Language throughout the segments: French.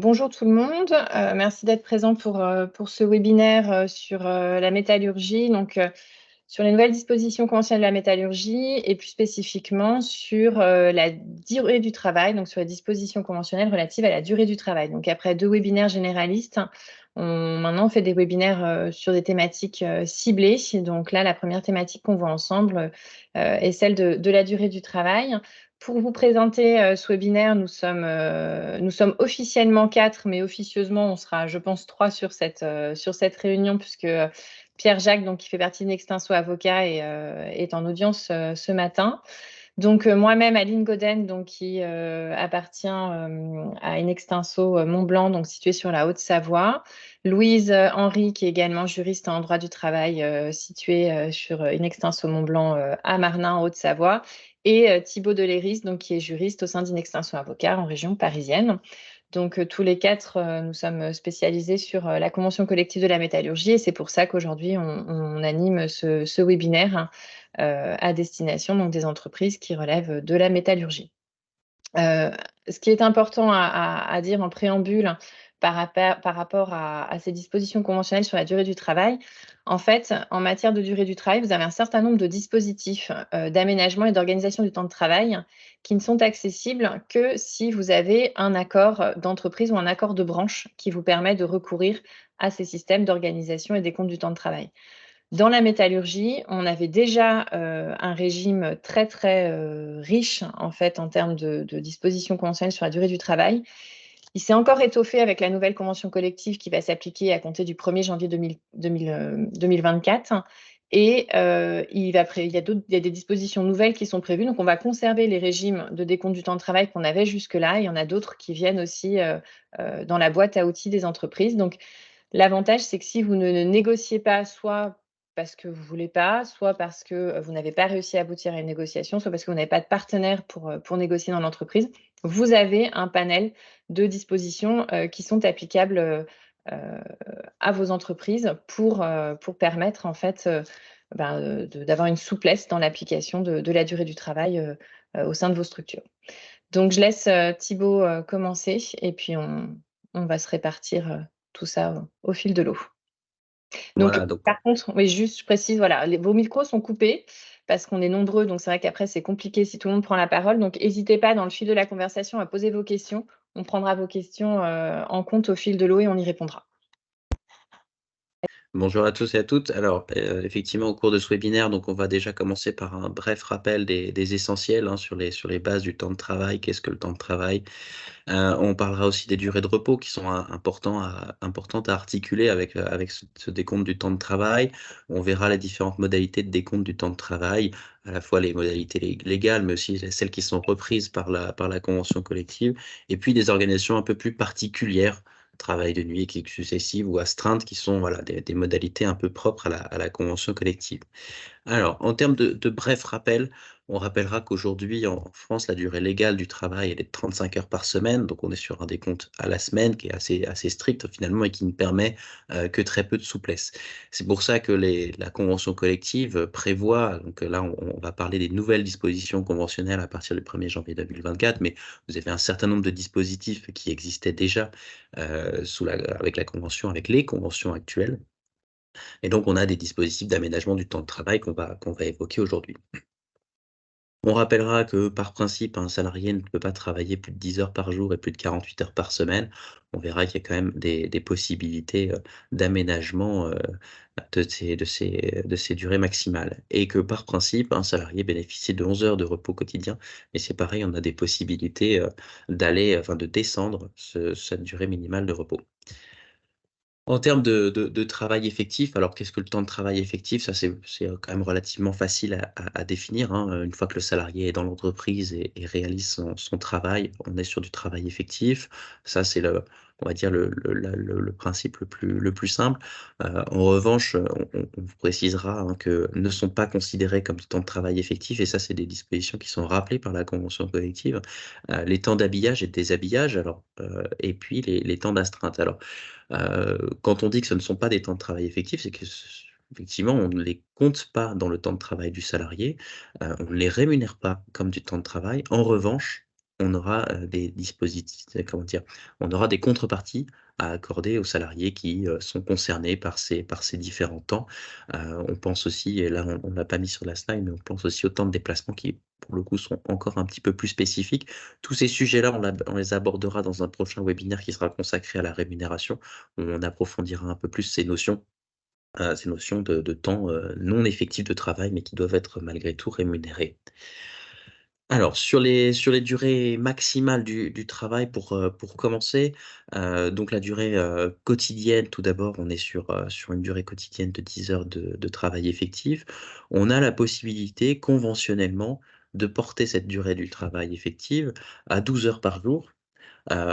Bonjour tout le monde, merci d'être présent pour ce webinaire, sur, la métallurgie, sur les nouvelles dispositions conventionnelles de la métallurgie et plus spécifiquement sur, la durée du travail, donc sur les dispositions conventionnelles relatives à la durée du travail. Donc après 2 webinaires généralistes, on fait des webinaires, sur des thématiques, ciblées. Donc là, la première thématique qu'on voit ensemble, est celle de la durée du travail. Pour vous présenter, ce webinaire, nous sommes officiellement 4, mais officieusement, on sera, je pense, 3 sur cette réunion puisque, Pierre-Jacques, donc qui fait partie de Nextinso Avocat est en audience, ce matin. Donc, moi-même, Aline Goden, donc qui, appartient, à Inextinso, Mont-Blanc, donc située sur la Haute-Savoie. Louise, Henry, qui est également juriste en droit du travail, située, sur, Inextinso Mont-Blanc, à Marnin, en Haute-Savoie. Et Thibaut Deléris, donc qui est juriste au sein d'Inextinso Avocat en région parisienne. Donc, tous les 4, nous sommes spécialisés sur, la convention collective de la métallurgie et c'est pour ça qu'aujourd'hui on anime ce webinaire, à destination donc des entreprises qui relèvent de la métallurgie. Ce qui est important à dire en préambule par rapport à ces dispositions conventionnelles sur la durée du travail, en fait, en matière de durée du travail, vous avez un certain nombre de dispositifs, d'aménagement et d'organisation du temps de travail qui ne sont accessibles que si vous avez un accord, d'entreprise ou un accord de branche qui vous permet de recourir à ces systèmes d'organisation et des comptes du temps de travail. Dans la métallurgie, on avait déjà, un régime très, très, riche en fait en termes de dispositions conventionnelles sur la durée du travail. Il s'est encore étoffé avec la nouvelle convention collective qui va s'appliquer à compter du 1er janvier 2024 et il y a des dispositions nouvelles qui sont prévues. Donc on va conserver les régimes de décompte du temps de travail qu'on avait jusque-là. Il y en a d'autres qui viennent aussi, dans la boîte à outils des entreprises. Donc l'avantage, c'est que si vous ne négociez pas, soit parce que vous ne voulez pas, soit parce que, vous n'avez pas réussi à aboutir à une négociation, soit parce que vous n'avez pas de partenaire pour négocier dans l'entreprise, vous avez un panel de dispositions, qui sont applicables, à vos entreprises pour permettre en fait, d'avoir une souplesse dans l'application de la durée du travail, au sein de vos structures. Donc je laisse, Thibaut, commencer et puis on va se répartir, tout ça au fil de l'eau. Donc Voilà, donc par contre, oui, juste je précise, voilà, vos micros sont coupés parce qu'on est nombreux, donc c'est vrai qu'après c'est compliqué si tout le monde prend la parole. Donc n'hésitez pas dans le fil de la conversation à poser vos questions. On prendra vos questions, en compte au fil de l'eau et on y répondra. bonjour à tous et à toutes. Alors, effectivement, au cours de ce webinaire, donc on va déjà commencer par un bref rappel des essentiels, hein, sur les bases du temps de travail. Qu'est-ce que le temps de travail? On parlera aussi des durées de repos qui sont importantes à articuler avec ce décompte du temps de travail. On verra les différentes modalités de décompte du temps de travail, à la fois les modalités légales, mais aussi celles qui sont reprises par la convention collective, et puis des organisations un peu plus particulières, travail de nuit successive ou astreinte, qui sont voilà, des modalités un peu propres à la convention collective. Alors, en termes de bref rappel, on rappellera qu'aujourd'hui, en France, la durée légale du travail, elle est de 35 heures par semaine. Donc, on est sur un décompte à la semaine qui est assez strict finalement et qui ne permet que très peu de souplesse. C'est pour ça que la convention collective prévoit, donc là, on va parler des nouvelles dispositions conventionnelles à partir du 1er janvier 2024, mais vous avez un certain nombre de dispositifs qui existaient déjà avec la convention, avec les conventions actuelles. Et donc, on a des dispositifs d'aménagement du temps de travail qu'on va évoquer aujourd'hui. On rappellera que, par principe, un salarié ne peut pas travailler plus de 10 heures par jour et plus de 48 heures par semaine. On verra qu'il y a quand même des possibilités d'aménagement de ces durées maximales. Et que, par principe, un salarié bénéficie de 11 heures de repos quotidien. Mais c'est pareil, on a des possibilités de descendre cette durée minimale de repos. En termes de travail effectif, alors qu'est-ce que le temps de travail effectif? Ça, c'est quand même relativement facile à définir, hein. Une fois que le salarié est dans l'entreprise et réalise son travail, on est sur du travail effectif. Ça, c'est on va dire le principe le plus simple. En revanche, on vous précisera, hein, que ne sont pas considérés comme du temps de travail effectif et ça, c'est des dispositions qui sont rappelées par la convention collective. Les temps d'habillage et de déshabillage, alors, et puis les temps d'astreinte. Alors, quand on dit que ce ne sont pas des temps de travail effectifs, c'est que effectivement, on ne les compte pas dans le temps de travail du salarié, on ne les rémunère pas comme du temps de travail. En revanche, on aura des dispositifs, comment dire, on aura des contreparties à accorder aux salariés qui sont concernés par ces différents temps. On pense aussi, et là on ne l'a pas mis sur la slide, mais on pense aussi aux temps de déplacement qui, pour le coup, sont encore un petit peu plus spécifiques. Tous ces sujets-là, on les abordera dans un prochain webinaire qui sera consacré à la rémunération, où on approfondira un peu plus ces notions de temps non effectif de travail, mais qui doivent être malgré tout rémunérés. Alors, sur les durées maximales du travail pour commencer, donc la durée, quotidienne, tout d'abord, on est sur une durée quotidienne de 10 heures de travail effectif. On a la possibilité, conventionnellement, de porter cette durée du travail effective à 12 heures par jour.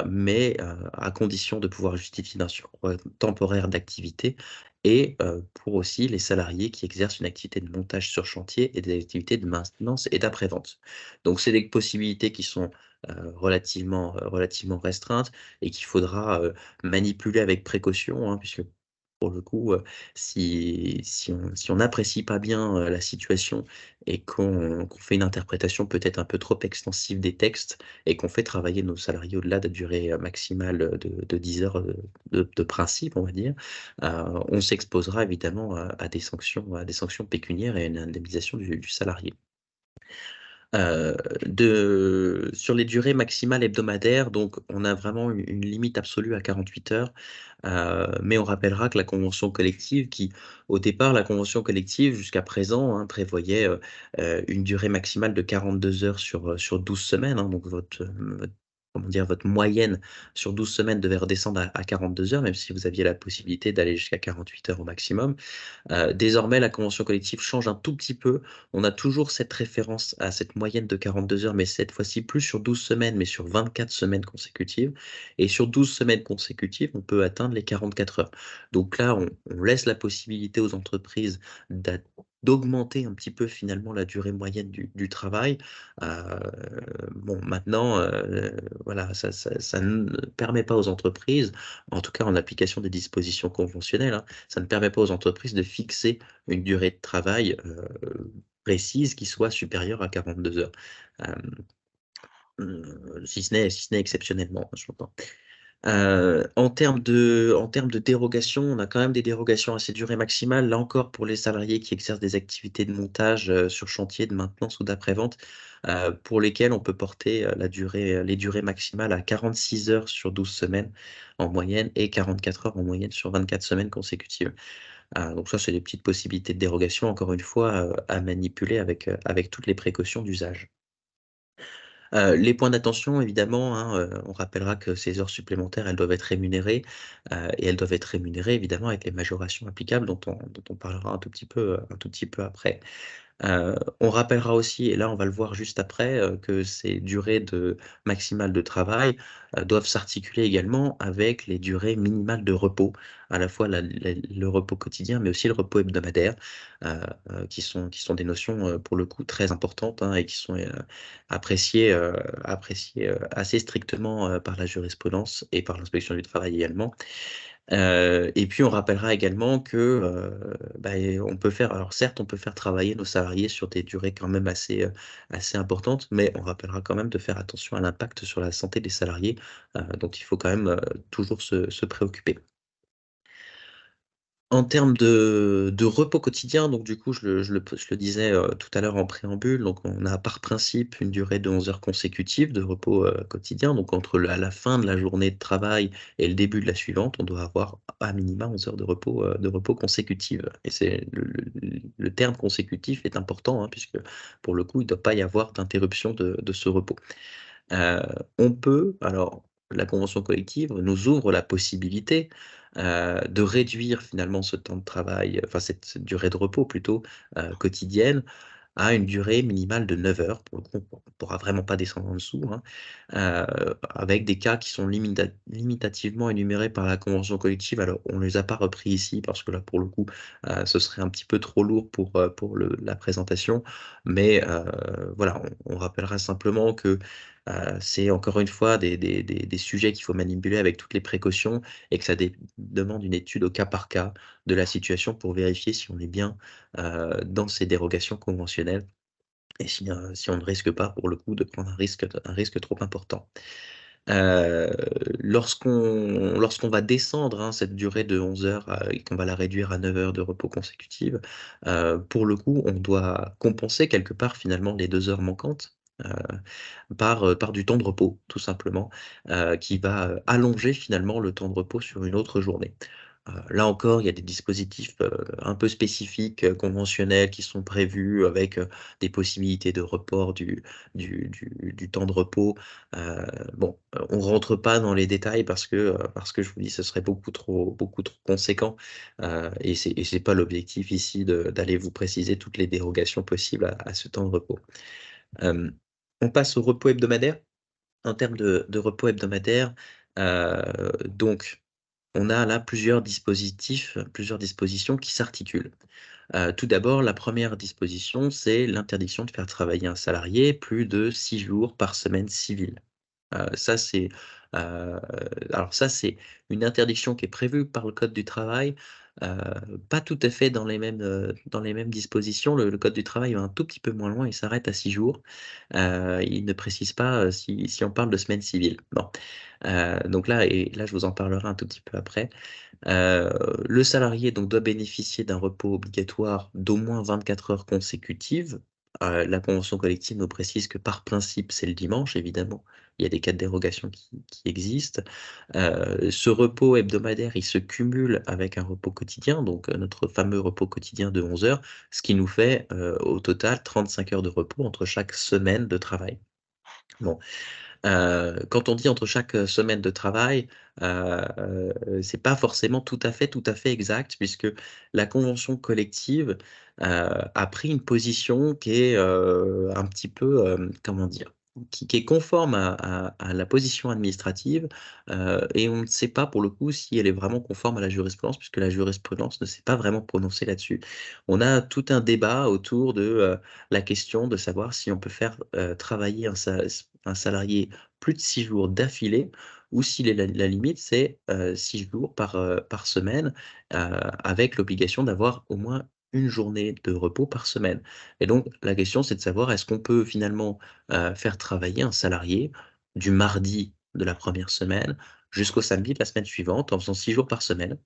Mais à condition de pouvoir justifier d'un surcroît temporaire d'activité et pour aussi les salariés qui exercent une activité de montage sur chantier et des activités de maintenance et d'après-vente. Donc c'est des possibilités qui sont, relativement restreintes et qu'il faudra, manipuler avec précaution, hein, puisque pour le coup, si on n'apprécie pas bien, la situation et qu'on fait une interprétation peut-être un peu trop extensive des textes et qu'on fait travailler nos salariés au-delà de la durée, maximale, de 10 heures, de principe, on va dire, on s'exposera évidemment à des sanctions pécuniaires et à une indemnisation du salarié. Sur les durées maximales hebdomadaires, donc on a vraiment une limite absolue à 48 heures, mais on rappellera que la convention collective qui, au départ, la convention collective jusqu'à présent, hein, prévoyait, une durée maximale de 42 heures sur 12 semaines, hein, donc votre comment dire? Votre moyenne sur 12 semaines devait redescendre à 42 heures, même si vous aviez la possibilité d'aller jusqu'à 48 heures au maximum. Désormais, la convention collective change un tout petit peu. On a toujours cette référence à cette moyenne de 42 heures, mais cette fois-ci plus sur 12 semaines, mais sur 24 semaines consécutives. Et sur 12 semaines consécutives, on peut atteindre les 44 heures. Donc là, on laisse la possibilité aux entreprises d'augmenter un petit peu finalement la durée moyenne du travail. Bon, maintenant, voilà, ça ne permet pas aux entreprises, en tout cas en application des dispositions conventionnelles, hein, ça ne permet pas aux entreprises de fixer une durée de travail, précise qui soit supérieure à 42 heures. Si ce n'est exceptionnellement, hein, j'entends. En termes de dérogation, on a quand même des dérogations à ces durées maximales. Là encore, pour les salariés qui exercent des activités de montage, sur chantier, de maintenance ou d'après-vente, pour lesquelles on peut porter, les durées maximales à 46 heures sur 12 semaines en moyenne et 44 heures en moyenne sur 24 semaines consécutives. Donc ça, c'est des petites possibilités de dérogation, encore une fois, à manipuler avec toutes les précautions d'usage. Les points d'attention évidemment, hein, on rappellera que ces heures supplémentaires, elles doivent être rémunérées, et elles doivent être rémunérées évidemment avec les majorations applicables dont on parlera un tout petit peu après. On rappellera aussi, et là on va le voir juste après, que ces durées maximales de travail, doivent s'articuler également avec les durées minimales de repos, à la fois le repos quotidien, mais aussi le repos hebdomadaire, qui sont des notions, pour le coup très importantes, hein, et qui sont, appréciées, assez strictement, par la jurisprudence et par l'inspection du travail également. Et puis on rappellera également que, on peut faire alors certes, on peut faire travailler nos salariés sur des durées quand même assez importantes, mais on rappellera quand même de faire attention à l'impact sur la santé des salariés, dont il faut quand même, toujours se préoccuper. En termes de repos quotidien, donc du coup, je le disais, tout à l'heure en préambule, donc on a par principe une durée de 11 heures consécutives de repos, quotidien. Donc entre la fin de la journée de travail et le début de la suivante, on doit avoir à minima 11 heures de repos consécutives. Et c'est le terme consécutif est important, hein, puisque pour le coup, il ne doit pas y avoir d'interruption de ce repos. Heu, on peut alors la convention collective nous ouvre la possibilité, de réduire finalement ce temps de travail, enfin cette durée de repos plutôt, quotidienne à une durée minimale de 9 heures. Pour le coup, on ne pourra vraiment pas descendre en dessous, hein, avec des cas qui sont limitativement énumérés par la convention collective. Alors, on ne les a pas repris ici parce que là, pour le coup, ce serait un petit peu trop lourd pour la présentation. Mais, voilà, on rappellera simplement que, c'est encore une fois des sujets qu'il faut manipuler avec toutes les précautions et que ça demande une étude au cas par cas de la situation pour vérifier si on est bien dans ces dérogations conventionnelles et si on ne risque pas, pour le coup, de prendre un risque trop important. Euh, lorsqu'on va descendre cette durée de 11 heures et qu'on va la réduire à 9 heures de repos consécutives, pour le coup, on doit compenser quelque part finalement les 2 heures manquantes par du temps de repos, tout simplement, qui va allonger finalement le temps de repos sur une autre journée. Là encore, il y a des dispositifs un peu spécifiques, conventionnels qui sont prévus avec des possibilités de report du temps de repos. Bon, on rentre pas dans les détails parce que je vous dis, ce serait beaucoup trop conséquent. Et c'est pas l'objectif ici d'aller vous préciser toutes les dérogations possibles à ce temps de repos. Euh, on passe au repos hebdomadaire. En termes de repos hebdomadaire, donc, on a là plusieurs dispositions qui s'articulent. Tout d'abord, la première disposition, c'est l'interdiction de faire travailler un salarié plus de 6 jours par semaine civile. Ça, c'est euh, alors ça, c'est une interdiction qui est prévue par le Code du travail, euh, pas tout à fait dans les mêmes dispositions. Le Code du travail va un tout petit peu moins loin, il s'arrête à 6 jours. Il ne précise pas si on parle de semaine civile. Bon. Donc là, et là, je vous en parlerai un tout petit peu après. Euh, le salarié donc, doit bénéficier d'un repos obligatoire d'au moins 24 heures consécutives. La convention collective nous précise que par principe, c'est le dimanche, évidemment. Il y a des cas de dérogation qui existent. Ce repos hebdomadaire, il se cumule avec un repos quotidien, donc notre fameux repos quotidien de 11 heures, ce qui nous fait au total 35 heures de repos entre chaque semaine de travail. Bon. Quand on dit entre chaque semaine de travail, c'est pas forcément tout à fait exact, puisque la convention collective a pris une position qui est un petit peu, comment dire, qui est conforme à la position administrative, et on ne sait pas pour le coup si elle est vraiment conforme à la jurisprudence, puisque la jurisprudence ne s'est pas vraiment prononcée là-dessus. On a tout un débat autour de la question de savoir si on peut faire travailler un salarié plus de 6 jours d'affilée, ou si la limite, c'est 6 jours par semaine, avec l'obligation d'avoir au moins une journée de repos par semaine. Et donc, la question, c'est de savoir, est-ce qu'on peut finalement faire travailler un salarié du mardi de la première semaine jusqu'au samedi de la semaine suivante, en faisant 6 jours par semaine,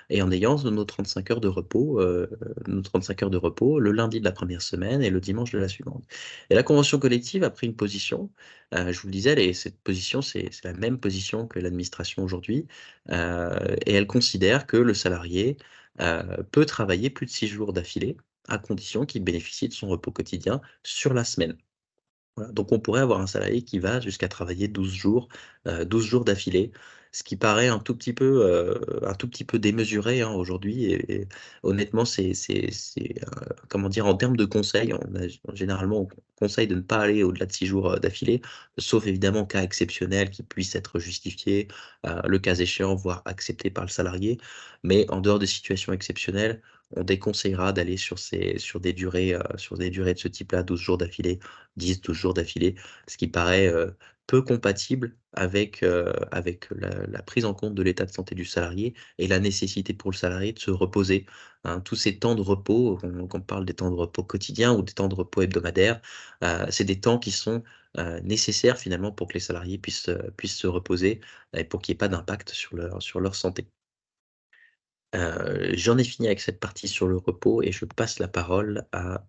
et en ayant nos 35 heures de repos le lundi de la première semaine et le dimanche de la suivante. Et la convention collective a pris une position, je vous le disais, cette position, c'est la même position que l'administration aujourd'hui, et elle considère que le salarié peut travailler plus de 6 jours d'affilée, à condition qu'il bénéficie de son repos quotidien sur la semaine. Voilà. Donc on pourrait avoir un salarié qui va jusqu'à travailler 12 jours d'affilée, ce qui paraît un tout petit peu démesuré aujourd'hui. Et honnêtement, comment dire, en termes de conseils, généralement, on conseille de ne pas aller au-delà de 6 jours d'affilée, sauf évidemment cas exceptionnels qui puissent être justifiés, le cas échéant, voire acceptés par le salarié. Mais en dehors de situations exceptionnelles, on déconseillera d'aller sur des durées de ce type-là, 12 jours d'affilée, 10, 12 jours d'affilée, ce qui paraît peu compatible avec la prise en compte de l'état de santé du salarié et la nécessité pour le salarié de se reposer. Hein. Tous ces temps de repos, quand on parle des temps de repos quotidiens ou des temps de repos hebdomadaires, c'est des temps qui sont nécessaires finalement pour que les salariés puissent se reposer et pour qu'il n'y ait pas d'impact sur leur santé. J'en ai fini avec cette partie sur le repos et je passe la parole à...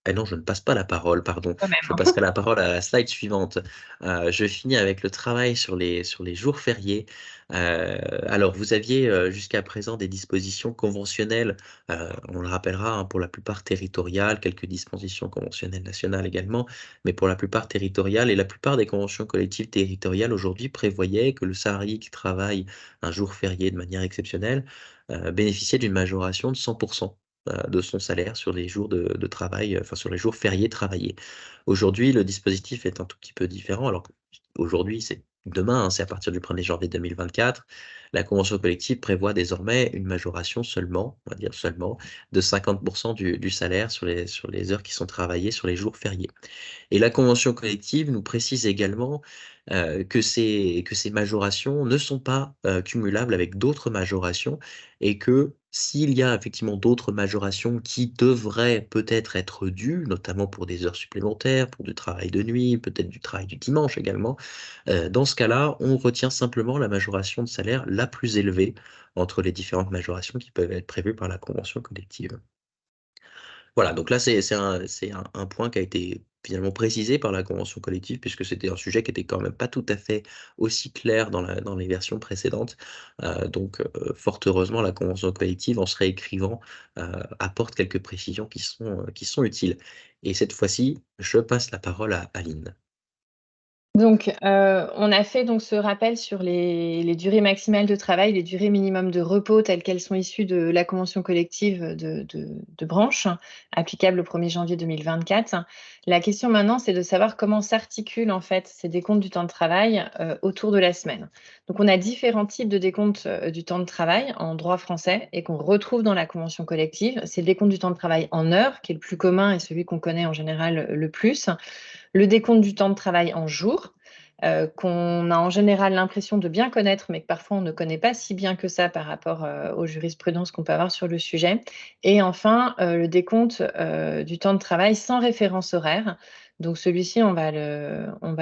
ah non, je ne passe pas la parole, pardon. Quand Je même. passerai la parole à la slide suivante. Je finis avec le travail sur les jours fériés. Alors, vous aviez jusqu'à présent des dispositions conventionnelles, on le rappellera, hein, pour la plupart territoriales, quelques dispositions conventionnelles nationales également, mais pour la plupart territoriales, et la plupart des conventions collectives territoriales aujourd'hui prévoyaient que le salarié qui travaille un jour férié de manière exceptionnelle bénéficiait d'une majoration de 100% de son salaire sur les jours de travail, enfin sur les jours fériés travaillés. Aujourd'hui, le dispositif est un tout petit peu différent. Alors aujourd'hui, c'est demain, hein, c'est à partir du 1er janvier 2024. La convention collective prévoit désormais une majoration seulement, on va dire seulement, de 50% du salaire sur les heures qui sont travaillées sur les jours fériés. Et la convention collective nous précise également que ces majorations ne sont pas cumulables avec d'autres majorations et que S'il y a effectivement d'autres majorations qui devraient peut-être être dues, notamment pour des heures supplémentaires, pour du travail de nuit, peut-être du travail du dimanche également, dans ce cas-là, on retient simplement la majoration de salaire la plus élevée entre les différentes majorations qui peuvent être prévues par la convention collective. Voilà, donc là, c'est un point qui a été finalement précisé par la convention collective, puisque c'était un sujet qui était quand même pas tout à fait aussi clair dans les versions précédentes. Donc, fort heureusement, la convention collective, en se réécrivant, apporte quelques précisions qui sont utiles. Et cette fois-ci, je passe la parole à Aline. Donc, on a fait donc ce rappel sur les durées maximales de travail, les durées minimum de repos telles qu'elles sont issues de la convention collective de branche, applicable au 1er janvier 2024. La question maintenant, c'est de savoir comment s'articulent en fait ces décomptes du temps de travail autour de la semaine. Donc, on a différents types de décomptes du temps de travail en droit français et qu'on retrouve dans la convention collective. C'est le décompte du temps de travail en heures, qui est le plus commun et celui qu'on connaît en général le plus. Le décompte du temps de travail en jours, qu'on a en général l'impression de bien connaître, mais que parfois on ne connaît pas si bien que ça par rapport aux jurisprudences qu'on peut avoir sur le sujet. Et enfin, le décompte du temps de travail sans référence horaire. Donc celui-ci, on va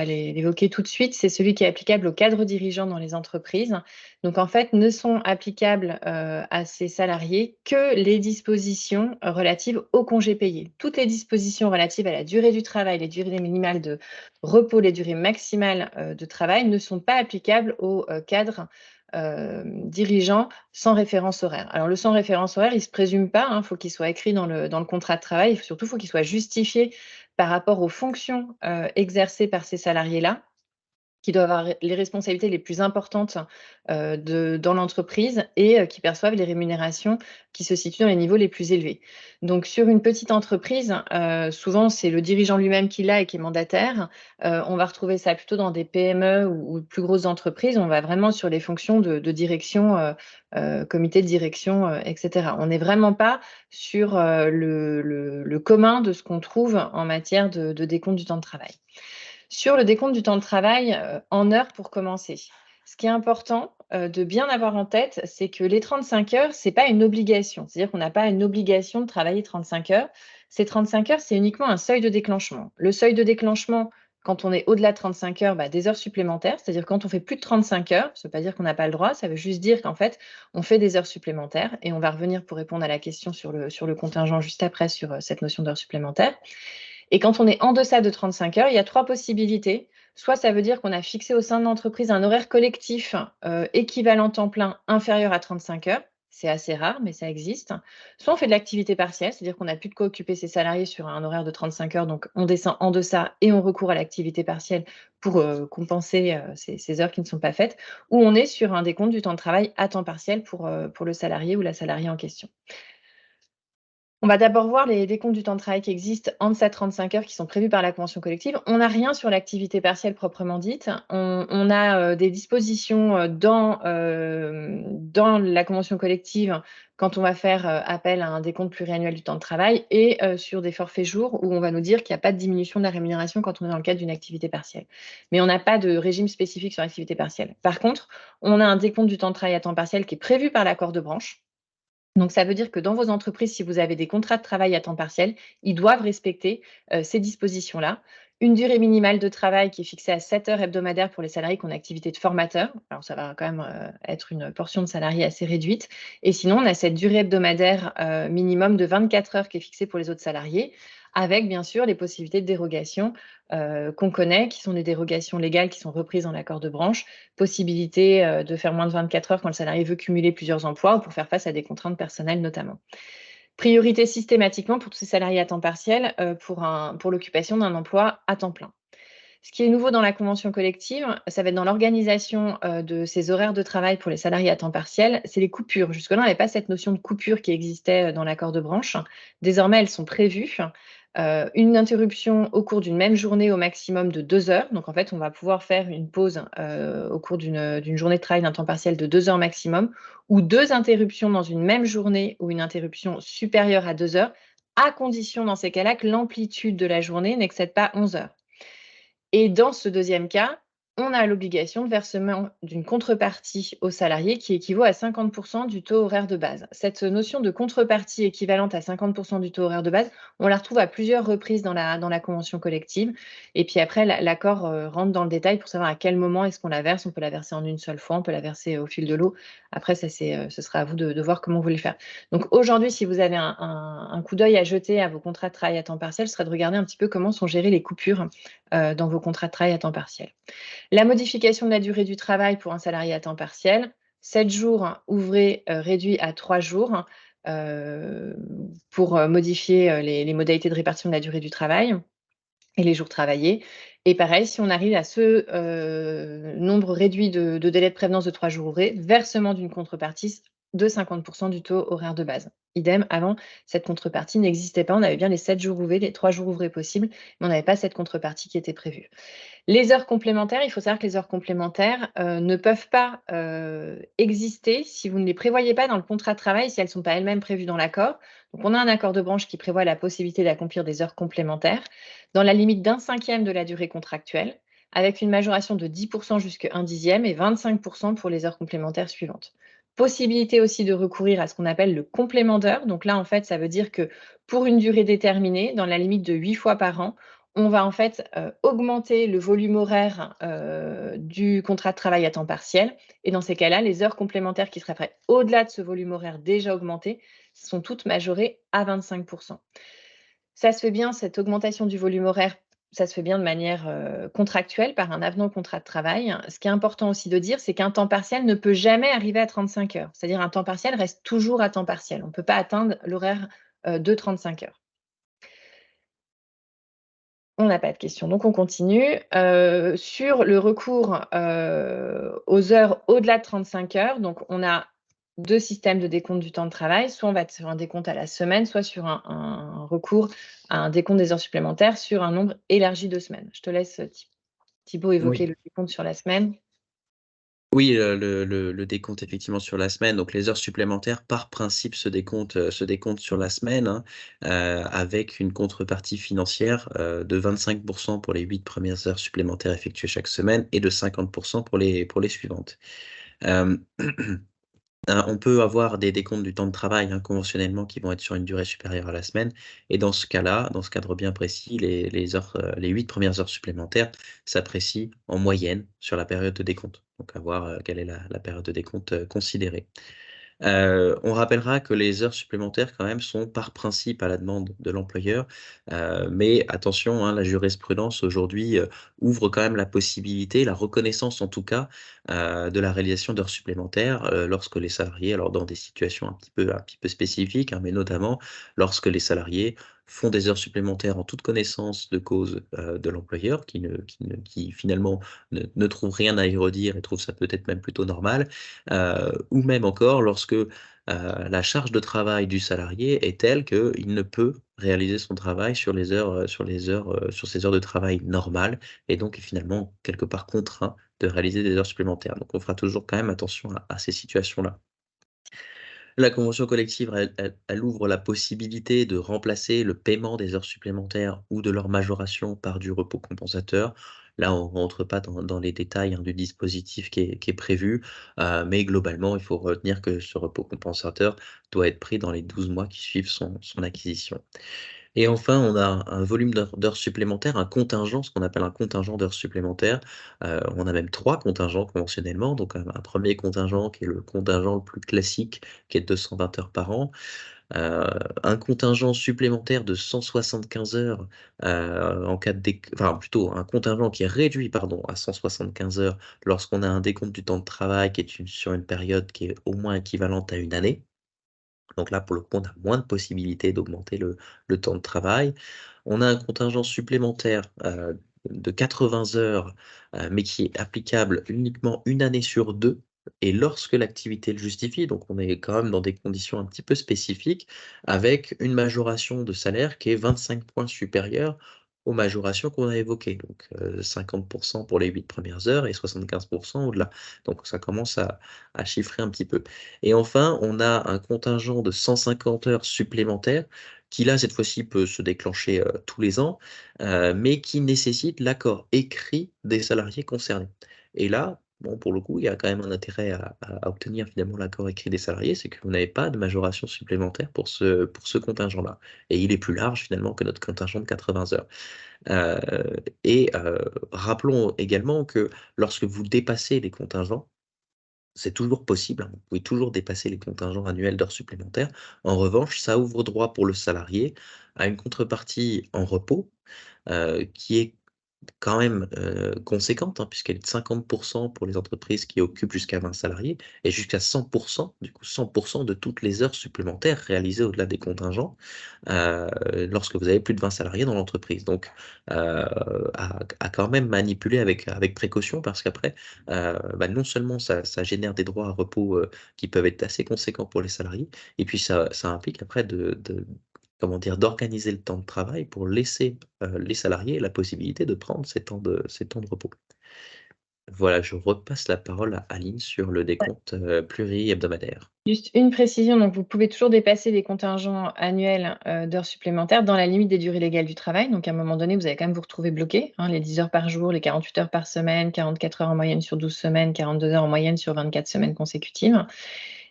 l'évoquer tout de suite. C'est celui qui est applicable aux cadres dirigeants dans les entreprises. Donc en fait, ne sont applicables à ces salariés que les dispositions relatives au congé payé. Toutes les dispositions relatives à la durée du travail, les durées minimales de repos, les durées maximales de travail ne sont pas applicables aux cadres dirigeants sans référence horaire. Alors le sans référence horaire, il ne se présume pas, il faut qu'il soit écrit dans le contrat de travail, surtout il faut qu'il soit justifié par rapport aux fonctions exercées par ces salariés-là, qui doivent avoir les responsabilités les plus importantes dans l'entreprise et qui perçoivent les rémunérations qui se situent dans les niveaux les plus élevés. Donc sur une petite entreprise, souvent c'est le dirigeant lui-même qui l'a et qui est mandataire. On va retrouver ça plutôt dans des PME ou plus grosses entreprises. On va vraiment sur les fonctions de direction, comité de direction, etc. On n'est vraiment pas sur le commun de ce qu'on trouve en matière de décompte du temps de travail. Sur le décompte du temps de travail en heures pour commencer. Ce qui est important de bien avoir en tête, c'est que les 35 heures, ce n'est pas une obligation. C'est-à-dire qu'on n'a pas une obligation de travailler 35 heures. Ces 35 heures, c'est uniquement un seuil de déclenchement. Le seuil de déclenchement, quand on est au-delà de 35 heures, des heures supplémentaires. C'est-à-dire quand on fait plus de 35 heures, ça ne veut pas dire qu'on n'a pas le droit, ça veut juste dire qu'en fait, on fait des heures supplémentaires. Et on va revenir pour répondre à la question sur le contingent juste après sur cette notion d'heures supplémentaires. Et quand on est en deçà de 35 heures, il y a 3 possibilités. Soit ça veut dire qu'on a fixé au sein de l'entreprise un horaire collectif équivalent temps plein inférieur à 35 heures. C'est assez rare, mais ça existe. Soit on fait de l'activité partielle, c'est-à-dire qu'on n'a plus de quoi occuper ses salariés sur un horaire de 35 heures, donc on descend en deçà et on recourt à l'activité partielle pour compenser ces heures qui ne sont pas faites. Ou on est sur un décompte du temps de travail à temps partiel pour le salarié ou la salariée en question. On va d'abord voir les décomptes du temps de travail qui existent en deçà de 35 heures qui sont prévus par la convention collective. On n'a rien sur l'activité partielle proprement dite. On a des dispositions dans la convention collective quand on va faire appel à un décompte pluriannuel du temps de travail et sur des forfaits jours où on va nous dire qu'il n'y a pas de diminution de la rémunération quand on est dans le cadre d'une activité partielle. Mais on n'a pas de régime spécifique sur l'activité partielle. Par contre, on a un décompte du temps de travail à temps partiel qui est prévu par l'accord de branche. Donc, ça veut dire que dans vos entreprises, si vous avez des contrats de travail à temps partiel, ils doivent respecter ces dispositions-là. Une durée minimale de travail qui est fixée à 7 heures hebdomadaires pour les salariés qui ont une activité de formateur. Alors, ça va quand même être une portion de salariés assez réduite. Et sinon, on a cette durée hebdomadaire minimum de 24 heures qui est fixée pour les autres salariés, avec bien sûr les possibilités de dérogation qu'on connaît, qui sont des dérogations légales qui sont reprises dans l'accord de branche, possibilité de faire moins de 24 heures quand le salarié veut cumuler plusieurs emplois ou pour faire face à des contraintes personnelles notamment. Priorité systématiquement pour tous ces salariés à temps partiel pour l'occupation d'un emploi à temps plein. Ce qui est nouveau dans la convention collective, ça va être dans l'organisation de ces horaires de travail pour les salariés à temps partiel, c'est les coupures. Jusque-là, on n'avait pas cette notion de coupure qui existait dans l'accord de branche. Désormais, elles sont prévues. Une interruption au cours d'une même journée au maximum de 2 heures. Donc, en fait, on va pouvoir faire une pause au cours d'une journée de travail d'un temps partiel de 2 heures maximum, ou 2 interruptions dans une même journée ou une interruption supérieure à 2 heures, à condition dans ces cas-là que l'amplitude de la journée n'excède pas 11 heures. Et dans ce deuxième cas, on a l'obligation de versement d'une contrepartie aux salariés qui équivaut à 50 du taux horaire de base. Cette notion de contrepartie équivalente à 50 du taux horaire de base, on la retrouve à plusieurs reprises dans la convention collective. Et puis après, l'accord rentre dans le détail pour savoir à quel moment est-ce qu'on la verse. On peut la verser en une seule fois, on peut la verser au fil de l'eau. Après, ça, ce sera à vous de voir comment vous voulez faire. Donc aujourd'hui, si vous avez un coup d'œil à jeter à vos contrats de travail à temps partiel, ce serait de regarder un petit peu comment sont gérées les coupures dans vos contrats de travail à temps partiel. La modification de la durée du travail pour un salarié à temps partiel, 7 jours ouvrés réduits à 3 jours pour modifier les modalités de répartition de la durée du travail et les jours travaillés. Et pareil, si on arrive à ce nombre réduit de délais de prévenance de 3 jours ouvrés, versement d'une contrepartie de 50 du taux horaire de base. Idem, avant, cette contrepartie n'existait pas. On avait bien les 7 jours ouvrés, les 3 jours ouvrés possibles, mais on n'avait pas cette contrepartie qui était prévue. Les heures complémentaires, il faut savoir que les heures complémentaires ne peuvent pas exister si vous ne les prévoyez pas dans le contrat de travail, si elles ne sont pas elles-mêmes prévues dans l'accord. Donc, on a un accord de branche qui prévoit la possibilité d'accomplir des heures complémentaires dans la limite d'1/5 de la durée contractuelle, avec une majoration de 10% jusqu'à 1/10 et 25% pour les heures complémentaires suivantes. Possibilité aussi de recourir à ce qu'on appelle le complément d'heures. Donc là, en fait, ça veut dire que pour une durée déterminée, dans la limite de 8 fois par an, on va en fait augmenter le volume horaire du contrat de travail à temps partiel. Et dans ces cas-là, les heures complémentaires qui seraient faites au-delà de ce volume horaire déjà augmenté sont toutes majorées à 25%. Ça se fait bien, cette augmentation du volume horaire, ça se fait bien de manière contractuelle par un avenant au contrat de travail. Ce qui est important aussi de dire, c'est qu'un temps partiel ne peut jamais arriver à 35 heures. C'est-à-dire un temps partiel reste toujours à temps partiel. On ne peut pas atteindre l'horaire de 35 heures. On n'a pas de questions, donc on continue. Sur le recours aux heures au-delà de 35 heures, donc on a 2 systèmes de décompte du temps de travail. Soit on va être sur un décompte à la semaine, soit sur un recours à un décompte des heures supplémentaires sur un nombre élargi de semaines. Je te laisse Thibaut évoquer Oui. le décompte sur la semaine. Oui, le décompte effectivement sur la semaine, donc les heures supplémentaires par principe se décomptent sur la semaine, hein, avec une contrepartie financière, de 25% pour les 8 premières heures supplémentaires effectuées chaque semaine et de 50% pour les suivantes. Hem On peut avoir des décomptes du temps de travail, hein, conventionnellement qui vont être sur une durée supérieure à la semaine et dans ce cas-là, dans ce cadre bien précis, les heures, les 8 premières heures supplémentaires s'apprécient en moyenne sur la période de décompte. Donc à voir, quelle est la période de décompte, considérée. On rappellera que les heures supplémentaires quand même sont par principe à la demande de l'employeur, mais attention, hein, la jurisprudence aujourd'hui, ouvre quand même la possibilité, la reconnaissance en tout cas, de la réalisation d'heures supplémentaires, lorsque les salariés alors dans des situations un petit peu spécifiques, hein, mais notamment lorsque les salariés font des heures supplémentaires en toute connaissance de cause, de l'employeur qui finalement ne trouve rien à y redire et trouve ça peut-être même plutôt normal, ou même encore lorsque, la charge de travail du salarié est telle qu'il ne peut réaliser son travail sur ses heures de travail normales et donc est finalement quelque part contraint de réaliser des heures supplémentaires. Donc on fera toujours quand même attention à ces situations-là. La convention collective, elle ouvre la possibilité de remplacer le paiement des heures supplémentaires ou de leur majoration par du repos compensateur. Là, on rentre pas dans les détails, hein, du dispositif qui est prévu, mais globalement, il faut retenir que ce repos compensateur doit être pris dans les 12 mois qui suivent son acquisition. Et enfin, on a un volume d'heures supplémentaires, un contingent, ce qu'on appelle un contingent d'heures supplémentaires. On a même 3 contingents conventionnellement, donc un 1er contingent qui est le contingent le plus classique, qui est de 220 heures par an. Heu, un contingent supplémentaire de 175 heures, en cas de enfin plutôt un contingent qui est réduit pardon à 175 heures lorsqu'on a un décompte du temps de travail qui est sur une période qui est au moins équivalente à une année. Donc là, pour le coup, on a moins de possibilités d'augmenter le temps de travail. On a un contingent supplémentaire, de 80 heures, mais qui est applicable uniquement une année sur 2 et lorsque l'activité le justifie. Donc on est quand même dans des conditions un petit peu spécifiques, avec une majoration de salaire qui est 25 points supérieure aux majorations qu'on a évoquées. Donc 50 pour les 8 premières heures et 75 au-delà. Donc ça commence à chiffrer un petit peu. Et enfin, on a un contingent de 150 heures supplémentaires qui là, cette fois-ci, peut se déclencher tous les ans, mais qui nécessite l'accord écrit des salariés concernés. Et là, bon, pour le coup, il y a quand même un intérêt à obtenir finalement l'accord écrit des salariés, c'est que vous n'avez pas de majoration supplémentaire pour ce contingent-là. Et il est plus large finalement que notre contingent de 80 heures. Et rappelons également que lorsque vous dépassez les contingents, c'est toujours possible, hein, vous pouvez toujours dépasser les contingents annuels d'heures supplémentaires. En revanche, ça ouvre droit pour le salarié à une contrepartie en repos, qui est quand même conséquente, hein, puisqu'elle est de 50% pour les entreprises qui occupent jusqu'à 20 salariés et jusqu'à 100%, du coup 100% de toutes les heures supplémentaires réalisées au-delà des contingents lorsque vous avez plus de 20 salariés dans l'entreprise. Donc, à quand même manipuler avec précaution parce qu'après, non seulement ça génère des droits à repos qui peuvent être assez conséquents pour les salariés, et puis ça implique après comment dire, d'organiser le temps de travail pour laisser les salariés la possibilité de prendre ces temps de repos. Voilà, je repasse la parole à Aline sur le décompte pluri-hebdomadaire. Juste une précision, donc vous pouvez toujours dépasser les contingents annuels d'heures supplémentaires dans la limite des durées légales du travail. Donc à un moment donné, vous allez quand même vous retrouver bloqué, hein, les 10 heures par jour, les 48 heures par semaine, 44 heures en moyenne sur 12 semaines, 42 heures en moyenne sur 24 semaines consécutives.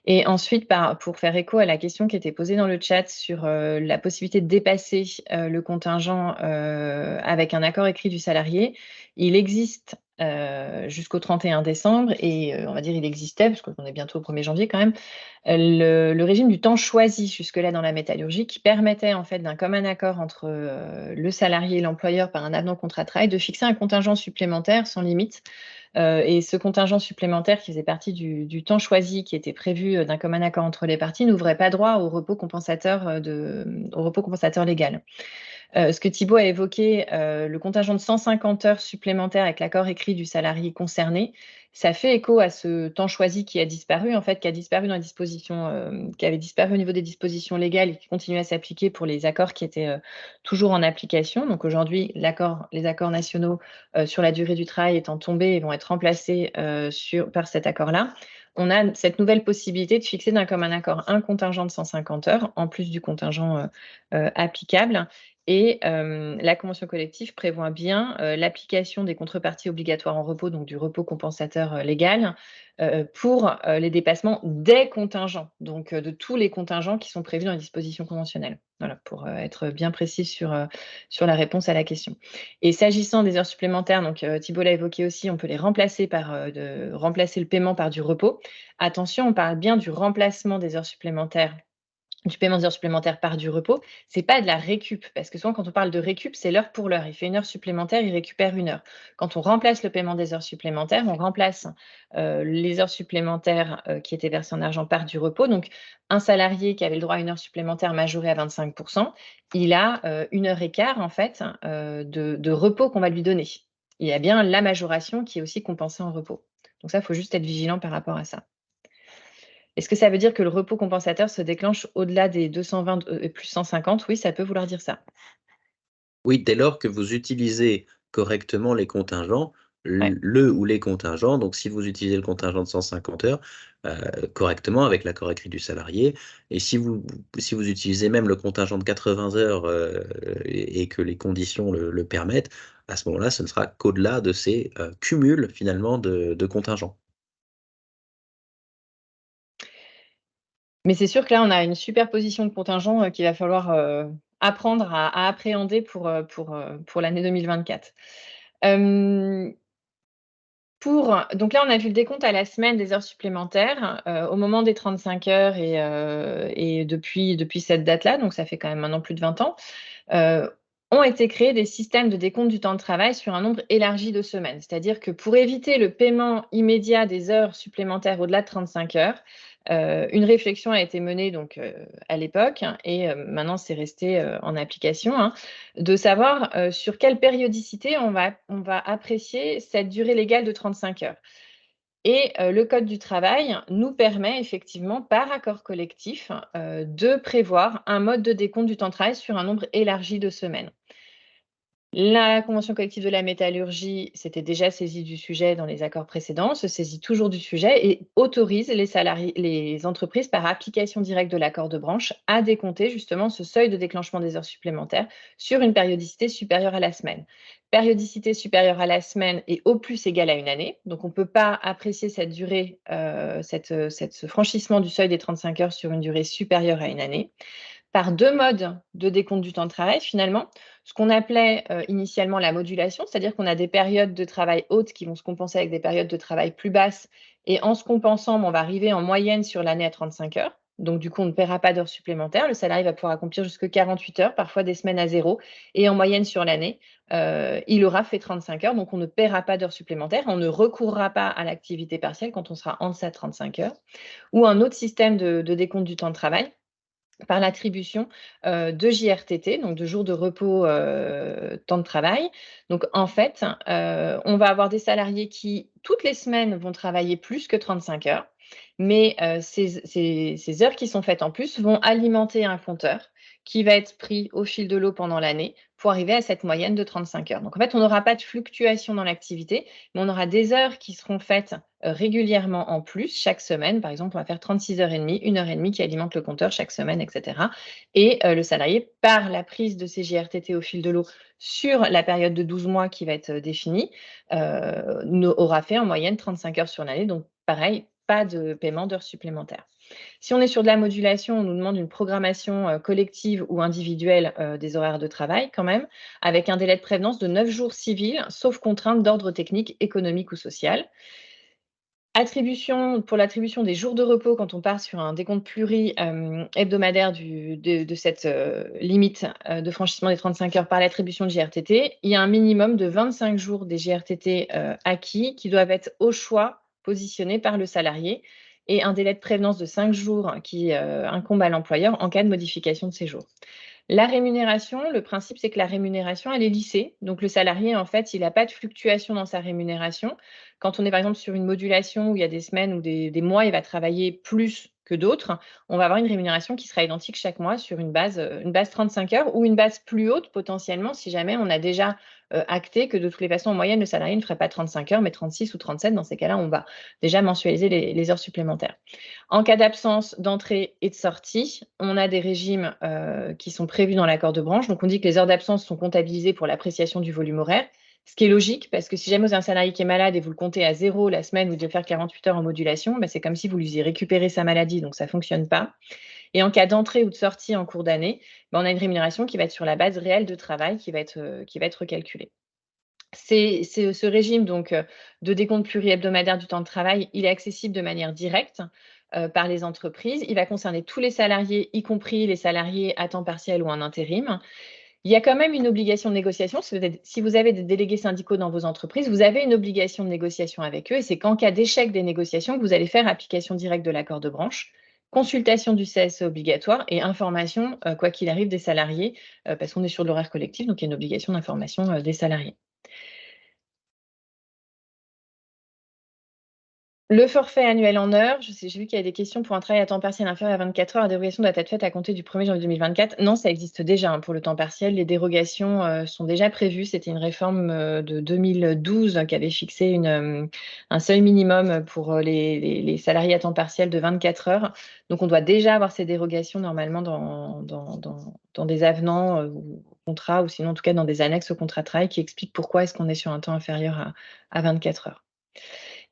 Et ensuite, pour faire écho à la question qui était posée dans le chat sur la possibilité de dépasser le contingent avec un accord écrit du salarié, il existe jusqu'au 31 décembre, et on va dire il existait, parce qu'on est bientôt au 1er janvier quand même, le régime du temps choisi jusque-là dans la métallurgie, qui permettait en fait d'un commun accord entre le salarié et l'employeur par un avenant contrat de travail de fixer un contingent supplémentaire sans limite. Et ce contingent supplémentaire qui faisait partie du temps choisi qui était prévu d'un commun accord entre les parties n'ouvrait pas droit au repos compensateur, au repos compensateur légal. Ce que Thibault a évoqué, le contingent de 150 heures supplémentaires avec l'accord écrit du salarié concerné, ça fait écho à ce temps choisi qui a disparu, en fait, qui a disparu dans les dispositions, qui avait disparu au niveau des dispositions légales et qui continuait à s'appliquer pour les accords qui étaient toujours en application. Donc aujourd'hui, les accords nationaux sur la durée du travail étant tombés et vont être remplacés par cet accord-là. On a cette nouvelle possibilité de fixer d'un commun accord un contingent de 150 heures en plus du contingent applicable. Et la convention collective prévoit bien l'application des contreparties obligatoires en repos, donc du repos compensateur légal, pour les dépassements des contingents, donc de tous les contingents qui sont prévus dans les dispositions conventionnelles. Voilà, pour être bien précis sur la réponse à la question. Et s'agissant des heures supplémentaires, donc Thibault l'a évoqué aussi, on peut les remplacer remplacer le paiement par du repos. Attention, on parle bien du remplacement des heures supplémentaires, du paiement des heures supplémentaires par du repos, c'est pas de la récup, parce que souvent quand on parle de récup, c'est l'heure pour l'heure. Il fait une heure supplémentaire, il récupère une heure. Quand on remplace le paiement des heures supplémentaires, on remplace les heures supplémentaires qui étaient versées en argent par du repos. Donc un salarié qui avait le droit à une heure supplémentaire majorée à 25%, il a une heure et quart en fait de repos qu'on va lui donner. Il y a bien la majoration qui est aussi compensée en repos. Donc ça, il faut juste être vigilant par rapport à ça. Est-ce que ça veut dire que le repos compensateur se déclenche au-delà des 220 plus 150? Oui, ça peut vouloir dire ça. Oui, dès lors que vous utilisez correctement les contingents, Ouais. le ou les contingents, donc si vous utilisez le contingent de 150 heures correctement avec l'accord écrit du salarié, et si vous utilisez même le contingent de 80 heures et que les conditions le permettent, à ce moment-là, ce ne sera qu'au-delà de ces cumuls finalement de contingents. Mais c'est sûr que là, on a une superposition de contingents qu'il va falloir apprendre à appréhender pour l'année 2024. Donc là, on a vu le décompte à la semaine des heures supplémentaires au moment des 35 heures et depuis cette date-là, donc ça fait quand même maintenant plus de 20 ans, ont été créés des systèmes de décompte du temps de travail sur un nombre élargi de semaines. C'est-à-dire que pour éviter le paiement immédiat des heures supplémentaires au-delà de 35 heures, une réflexion a été menée donc, à l'époque, et maintenant c'est resté en application, hein, de savoir sur quelle périodicité on va apprécier cette durée légale de 35 heures. Et le code du travail nous permet effectivement, par accord collectif, de prévoir un mode de décompte du temps de travail sur un nombre élargi de semaines. La convention collective de la métallurgie s'était déjà saisie du sujet dans les accords précédents, se saisit toujours du sujet et autorise les entreprises par application directe de l'accord de branche à décompter justement ce seuil de déclenchement des heures supplémentaires sur une périodicité supérieure à la semaine. Périodicité supérieure à la semaine est au plus égale à une année, donc on ne peut pas apprécier cette durée, ce franchissement du seuil des 35 heures sur une durée supérieure à une année par deux modes de décompte du temps de travail finalement. Ce qu'on appelait initialement la modulation, c'est-à-dire qu'on a des périodes de travail hautes qui vont se compenser avec des périodes de travail plus basses. Et en se compensant, on va arriver en moyenne sur l'année à 35 heures. Donc, du coup, on ne paiera pas d'heures supplémentaires. Le salarié va pouvoir accomplir jusqu'à 48 heures, parfois des semaines à zéro. Et en moyenne sur l'année, il aura fait 35 heures. Donc, on ne paiera pas d'heures supplémentaires. On ne recourra pas à l'activité partielle quand on sera en deçà de 35 heures. Ou un autre système de décompte du temps de travail par l'attribution de JRTT, donc de jours de repos temps de travail. Donc en fait, on va avoir des salariés qui, toutes les semaines, vont travailler plus que 35 heures, mais ces heures qui sont faites en plus vont alimenter un compteur qui va être pris au fil de l'eau pendant l'année pour arriver à cette moyenne de 35 heures. Donc en fait, on n'aura pas de fluctuation dans l'activité, mais on aura des heures qui seront faites régulièrement en plus chaque semaine. Par exemple, on va faire 36 heures et demie, 1 heure et demie qui alimente le compteur chaque semaine, etc. Et le salarié, par la prise de ces JRTT au fil de l'eau sur la période de 12 mois qui va être définie, aura fait en moyenne 35 heures sur l'année. Donc pareil, pas de paiement d'heures supplémentaires. Si on est sur de la modulation, on nous demande une programmation collective ou individuelle des horaires de travail quand même, avec un délai de prévenance de 9 jours civils, sauf contrainte d'ordre technique, économique ou social. Pour l'attribution des jours de repos, quand on part sur un décompte hebdomadaire de cette limite de franchissement des 35 heures par l'attribution de JRTT, il y a un minimum de 25 jours des JRTT acquis qui doivent être au choix positionnés par le salarié et un délai de prévenance de 5 jours qui incombe à l'employeur en cas de modification de ces jours. La rémunération, le principe, c'est que la rémunération, elle est lissée. Donc, le salarié, en fait, il n'a pas de fluctuation dans sa rémunération. Quand on est, par exemple, sur une modulation où il y a des semaines ou des mois, il va travailler plus que d'autres, on va avoir une rémunération qui sera identique chaque mois sur une base 35 heures ou une base plus haute potentiellement si jamais on a déjà acté que de toutes les façons, en moyenne, le salarié ne ferait pas 35 heures, mais 36 ou 37. Dans ces cas-là, on va déjà mensualiser les heures supplémentaires. En cas d'absence d'entrée et de sortie, on a des régimes qui sont prévus dans l'accord de branche. Donc, on dit que les heures d'absence sont comptabilisées pour l'appréciation du volume horaire, ce qui est logique parce que si jamais vous avez un salarié qui est malade et vous le comptez à 0 la semaine, vous devez faire 48 heures en modulation, c'est comme si vous lui faisiez récupérer sa maladie, donc ça ne fonctionne pas. Et en cas d'entrée ou de sortie en cours d'année, on a une rémunération qui va être sur la base réelle de travail qui va être recalculée. Ce régime donc, de décompte pluri-hebdomadaire du temps de travail, il est accessible de manière directe par les entreprises. Il va concerner tous les salariés, y compris les salariés à temps partiel ou en intérim. Il y a quand même une obligation de négociation. Si vous avez des délégués syndicaux dans vos entreprises, vous avez une obligation de négociation avec eux et c'est qu'en cas d'échec des négociations que vous allez faire application directe de l'accord de branche, consultation du CSE obligatoire et information, quoi qu'il arrive, des salariés, parce qu'on est sur de l'horaire collectif, donc il y a une obligation d'information des salariés. Le forfait annuel en heures, j'ai vu qu'il y a des questions pour un travail à temps partiel inférieur à 24 heures. La dérogation doit être faite à compter du 1er janvier 2024. Non, ça existe déjà pour le temps partiel. Les dérogations sont déjà prévues. C'était une réforme de 2012 qui avait fixé un seuil minimum pour les salariés à temps partiel de 24 heures. Donc, on doit déjà avoir ces dérogations normalement dans des avenants ou contrats ou sinon en tout cas dans des annexes au contrat de travail qui expliquent pourquoi est-ce qu'on est sur un temps inférieur à 24 heures.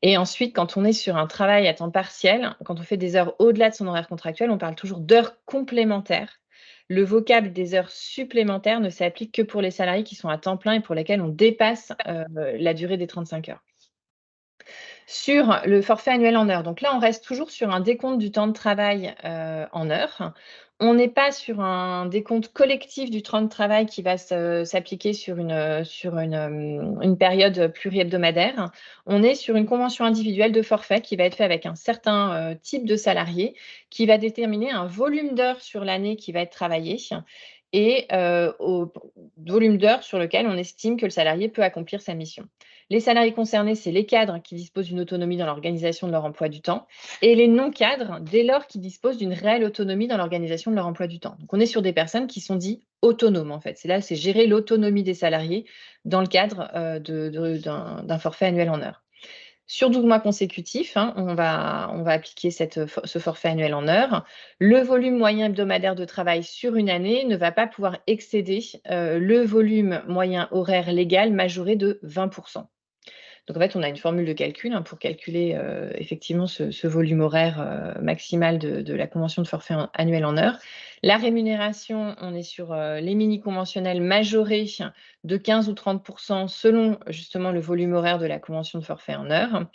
Et ensuite, quand on est sur un travail à temps partiel, quand on fait des heures au-delà de son horaire contractuel, on parle toujours d'heures complémentaires. Le vocable des heures supplémentaires ne s'applique que pour les salariés qui sont à temps plein et pour lesquels on dépasse la durée des 35 heures. Sur le forfait annuel en heures, donc là, on reste toujours sur un décompte du temps de travail en heures. On n'est pas sur un décompte collectif du temps de travail qui va s'appliquer sur une période pluri-hebdomadaire. On est sur une convention individuelle de forfait qui va être faite avec un certain type de salarié qui va déterminer un volume d'heures sur l'année qui va être travaillé et au volume d'heures sur lequel on estime que le salarié peut accomplir sa mission. Les salariés concernés, c'est les cadres qui disposent d'une autonomie dans l'organisation de leur emploi du temps et les non-cadres, dès lors qu'ils disposent d'une réelle autonomie dans l'organisation de leur emploi du temps. Donc, on est sur des personnes qui sont dites autonome, en fait. C'est gérer l'autonomie des salariés dans le cadre d'un forfait annuel en heures. Sur 12 mois consécutifs, hein, on va appliquer ce forfait annuel en heures. Le volume moyen hebdomadaire de travail sur une année ne va pas pouvoir excéder le volume moyen horaire légal majoré de 20%. Donc en fait, on a une formule de calcul, hein, pour calculer effectivement ce volume horaire maximal de la convention de forfait annuel en heures. La rémunération, on est sur les mini-conventionnels majorés de 15 ou 30% selon justement le volume horaire de la convention de forfait en heures.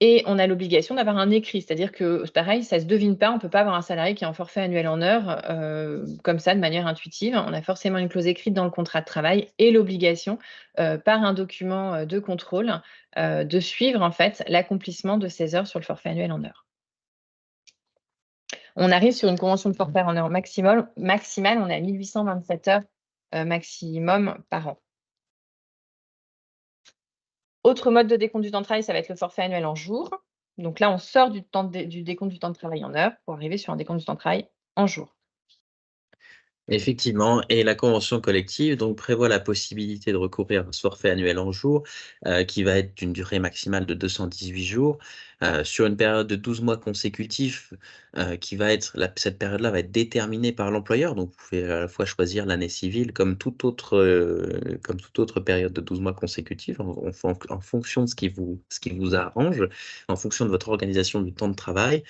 Et on a l'obligation d'avoir un écrit, c'est-à-dire que pareil, ça ne se devine pas, on ne peut pas avoir un salarié qui est en forfait annuel en heures comme ça de manière intuitive. On a forcément une clause écrite dans le contrat de travail et l'obligation par un document de contrôle de suivre en fait l'accomplissement de ces heures sur le forfait annuel en heures. On arrive sur une convention de forfait en heures maximale, on est à 1827 heures maximum par an. Autre mode de décompte du temps de travail, ça va être le forfait annuel en jours. Donc là, on sort du décompte du temps de travail en heures pour arriver sur un décompte du temps de travail en jours. Effectivement, et la convention collective donc prévoit la possibilité de recourir à ce forfait annuel en jours, qui va être d'une durée maximale de 218 jours, sur une période de 12 mois consécutifs, qui va être cette période-là va être déterminée par l'employeur. Donc vous pouvez à la fois choisir l'année civile comme toute autre période de 12 mois consécutifs en fonction de ce qui vous arrange, en fonction de votre organisation du temps de travail.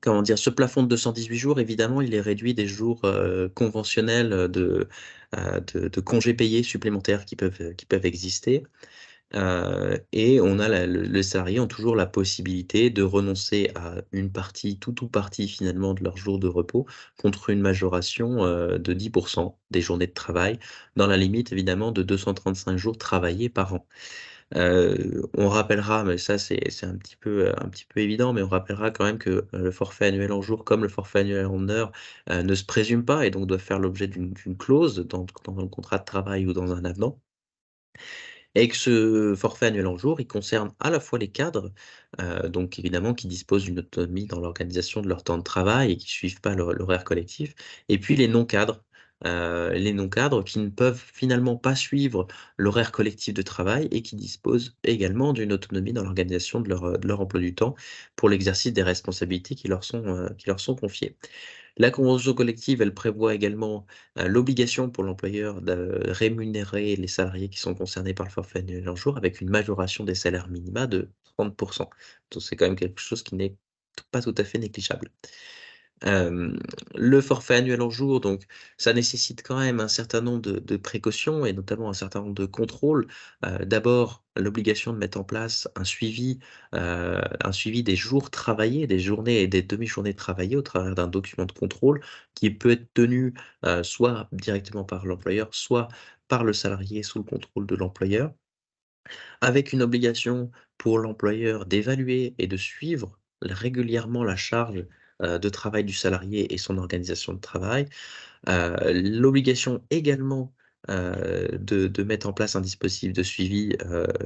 Comment dire? Ce plafond de 218 jours, évidemment, il est réduit des jours, conventionnels, de congés payés supplémentaires qui peuvent exister. Et on a les salariés ont toujours la possibilité de renoncer à une partie, tout ou partie finalement de leurs jours de repos contre une majoration, de 10% des journées de travail, dans la limite évidemment de 235 jours travaillés par an. On rappellera, mais ça c'est un petit peu évident, mais on rappellera quand même que, le forfait annuel en jours comme le forfait annuel en heures, ne se présume pas et donc doit faire l'objet d'une clause dans le contrat de travail ou dans un avenant. Et que ce forfait annuel en jours, il concerne à la fois les cadres, donc évidemment qui disposent d'une autonomie dans l'organisation de leur temps de travail et qui suivent pas l'horaire collectif, et puis les non-cadres. Les non-cadres qui ne peuvent finalement pas suivre l'horaire collectif de travail et qui disposent également d'une autonomie dans l'organisation de leur emploi du temps pour l'exercice des responsabilités qui leur sont confiées. La convention collective, elle prévoit également, l'obligation pour l'employeur de rémunérer les salariés qui sont concernés par le forfait annuel en jours avec une majoration des salaires minima de 30. Donc c'est quand même quelque chose qui n'est pas tout à fait négligeable. Hem, le forfait annuel en jours, donc ça nécessite quand même un certain nombre de précautions et notamment un certain nombre de contrôles. D'abord, l'obligation de mettre en place un suivi des jours travaillés, des journées et des demi-journées travaillées au travers d'un document de contrôle qui peut être tenu, soit directement par l'employeur, soit par le salarié sous le contrôle de l'employeur. Avec une obligation pour l'employeur d'évaluer et de suivre régulièrement la charge, de travail du salarié et son organisation de travail. L'obligation également, de mettre en place un dispositif de suivi,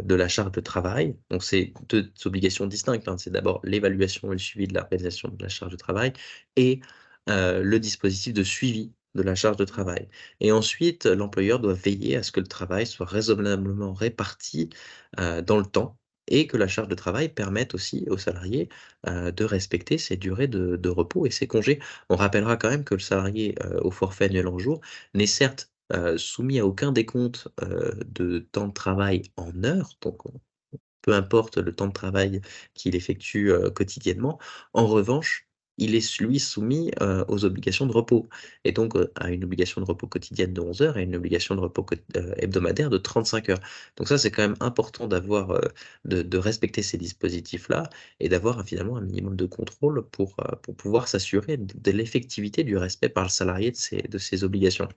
de la charge de travail. Donc c'est 2 obligations distinctes, hein. C'est d'abord l'évaluation et le suivi de l'organisation de la charge de travail et le dispositif de suivi de la charge de travail. Et ensuite, l'employeur doit veiller à ce que le travail soit raisonnablement réparti, dans le temps et que la charge de travail permette aussi aux salariés, de respecter ses durées de repos et ses congés. On rappellera quand même que le salarié, au forfait annuel en jours n'est certes, soumis à aucun décompte, de temps de travail en heures, donc peu importe le temps de travail qu'il effectue, quotidiennement. En revanche, il est lui soumis, aux obligations de repos et donc, à une obligation de repos quotidienne de 11 heures et une obligation de repos hebdomadaire de 35 heures. Donc ça, c'est quand même important d'avoir, de respecter ces dispositifs-là et d'avoir finalement un minimum de contrôle pour pouvoir s'assurer de l'effectivité du respect par le salarié de ces obligations.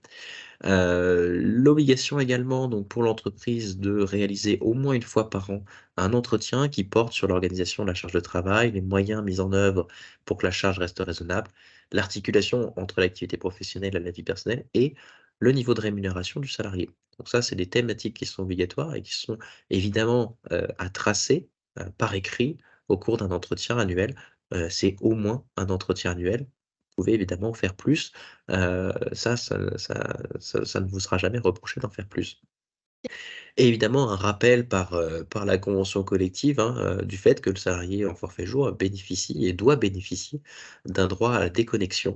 L'obligation également donc pour l'entreprise de réaliser au moins une fois par an un entretien qui porte sur l'organisation de la charge de travail, les moyens mis en œuvre pour que la charge reste raisonnable, l'articulation entre l'activité professionnelle et la vie personnelle et le niveau de rémunération du salarié. Donc ça, c'est des thématiques qui sont obligatoires et qui sont évidemment, à tracer, par écrit au cours d'un entretien annuel. C'est au moins un entretien annuel pouvez évidemment faire plus. Ça ne vous sera jamais reproché d'en faire plus. Et évidemment, un rappel par la convention collective, hein, du fait que le salarié en forfait jour bénéficie et doit bénéficier d'un droit à la déconnexion,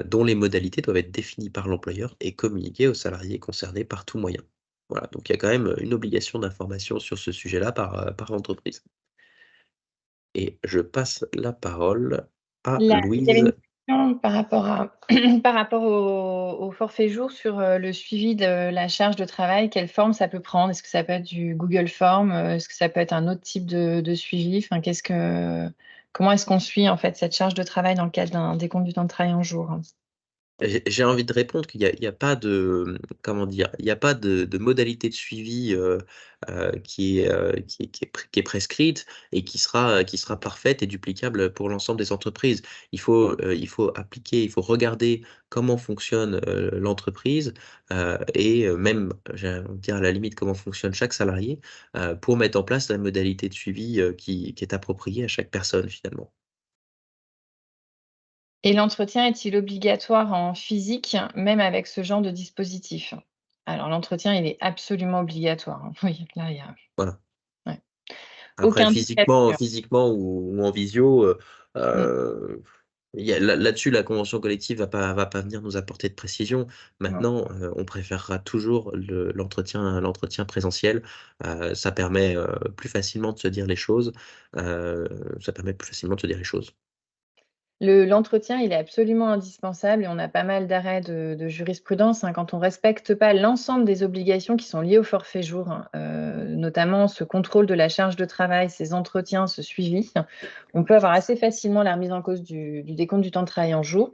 dont les modalités doivent être définies par l'employeur et communiquées aux salariés concernés par tout moyen. Voilà, donc il y a quand même une obligation d'information sur ce sujet-là par l'entreprise. Et je passe la parole à Il y avait une Louise. question par rapport à par rapport au forfait jour sur, le suivi de la charge de travail. Quelle forme ça peut prendre? Est-ce que ça peut être du Google Form? Est-ce que ça peut être un autre type de suivi? Enfin, comment est-ce qu'on suit, en fait, cette charge de travail dans le cadre d'un décompte du temps de travail en jours? J'ai envie de répondre qu'il y a pas de, comment dire? Il y a pas de modalité de suivi, qui est prescrite et qui sera parfaite et duplicable pour l'ensemble des entreprises. Il faut appliquer, il faut regarder comment fonctionne, l'entreprise, et même, j'ai envie de dire, à la limite, comment fonctionne chaque salarié, pour mettre en place la modalité de suivi, qui est appropriée à chaque personne, finalement. Et l'entretien est-il obligatoire en physique, même avec ce genre de dispositif? Alors l'entretien, il est absolument obligatoire, hein. Oui, là, il y a Voilà. ouais, Après aucun doute là-dessus, hein. physiquement ou en visio, Mmh, il y a là-dessus la convention collective va pas venir nous apporter de précision. non. Maintenant, on préférera toujours l'entretien présentiel. Ça permet, plus facilement de se dire les choses, heu, ça permet plus facilement de se dire les choses. L'entretien, il est absolument indispensable et on a pas mal d'arrêts de jurisprudence, hein. Quand on respecte pas l'ensemble des obligations qui sont liées au forfait jour, hein, notamment ce contrôle de la charge de travail, ces entretiens, ce suivi, on peut avoir assez facilement la remise en cause du décompte du temps de travail en jour.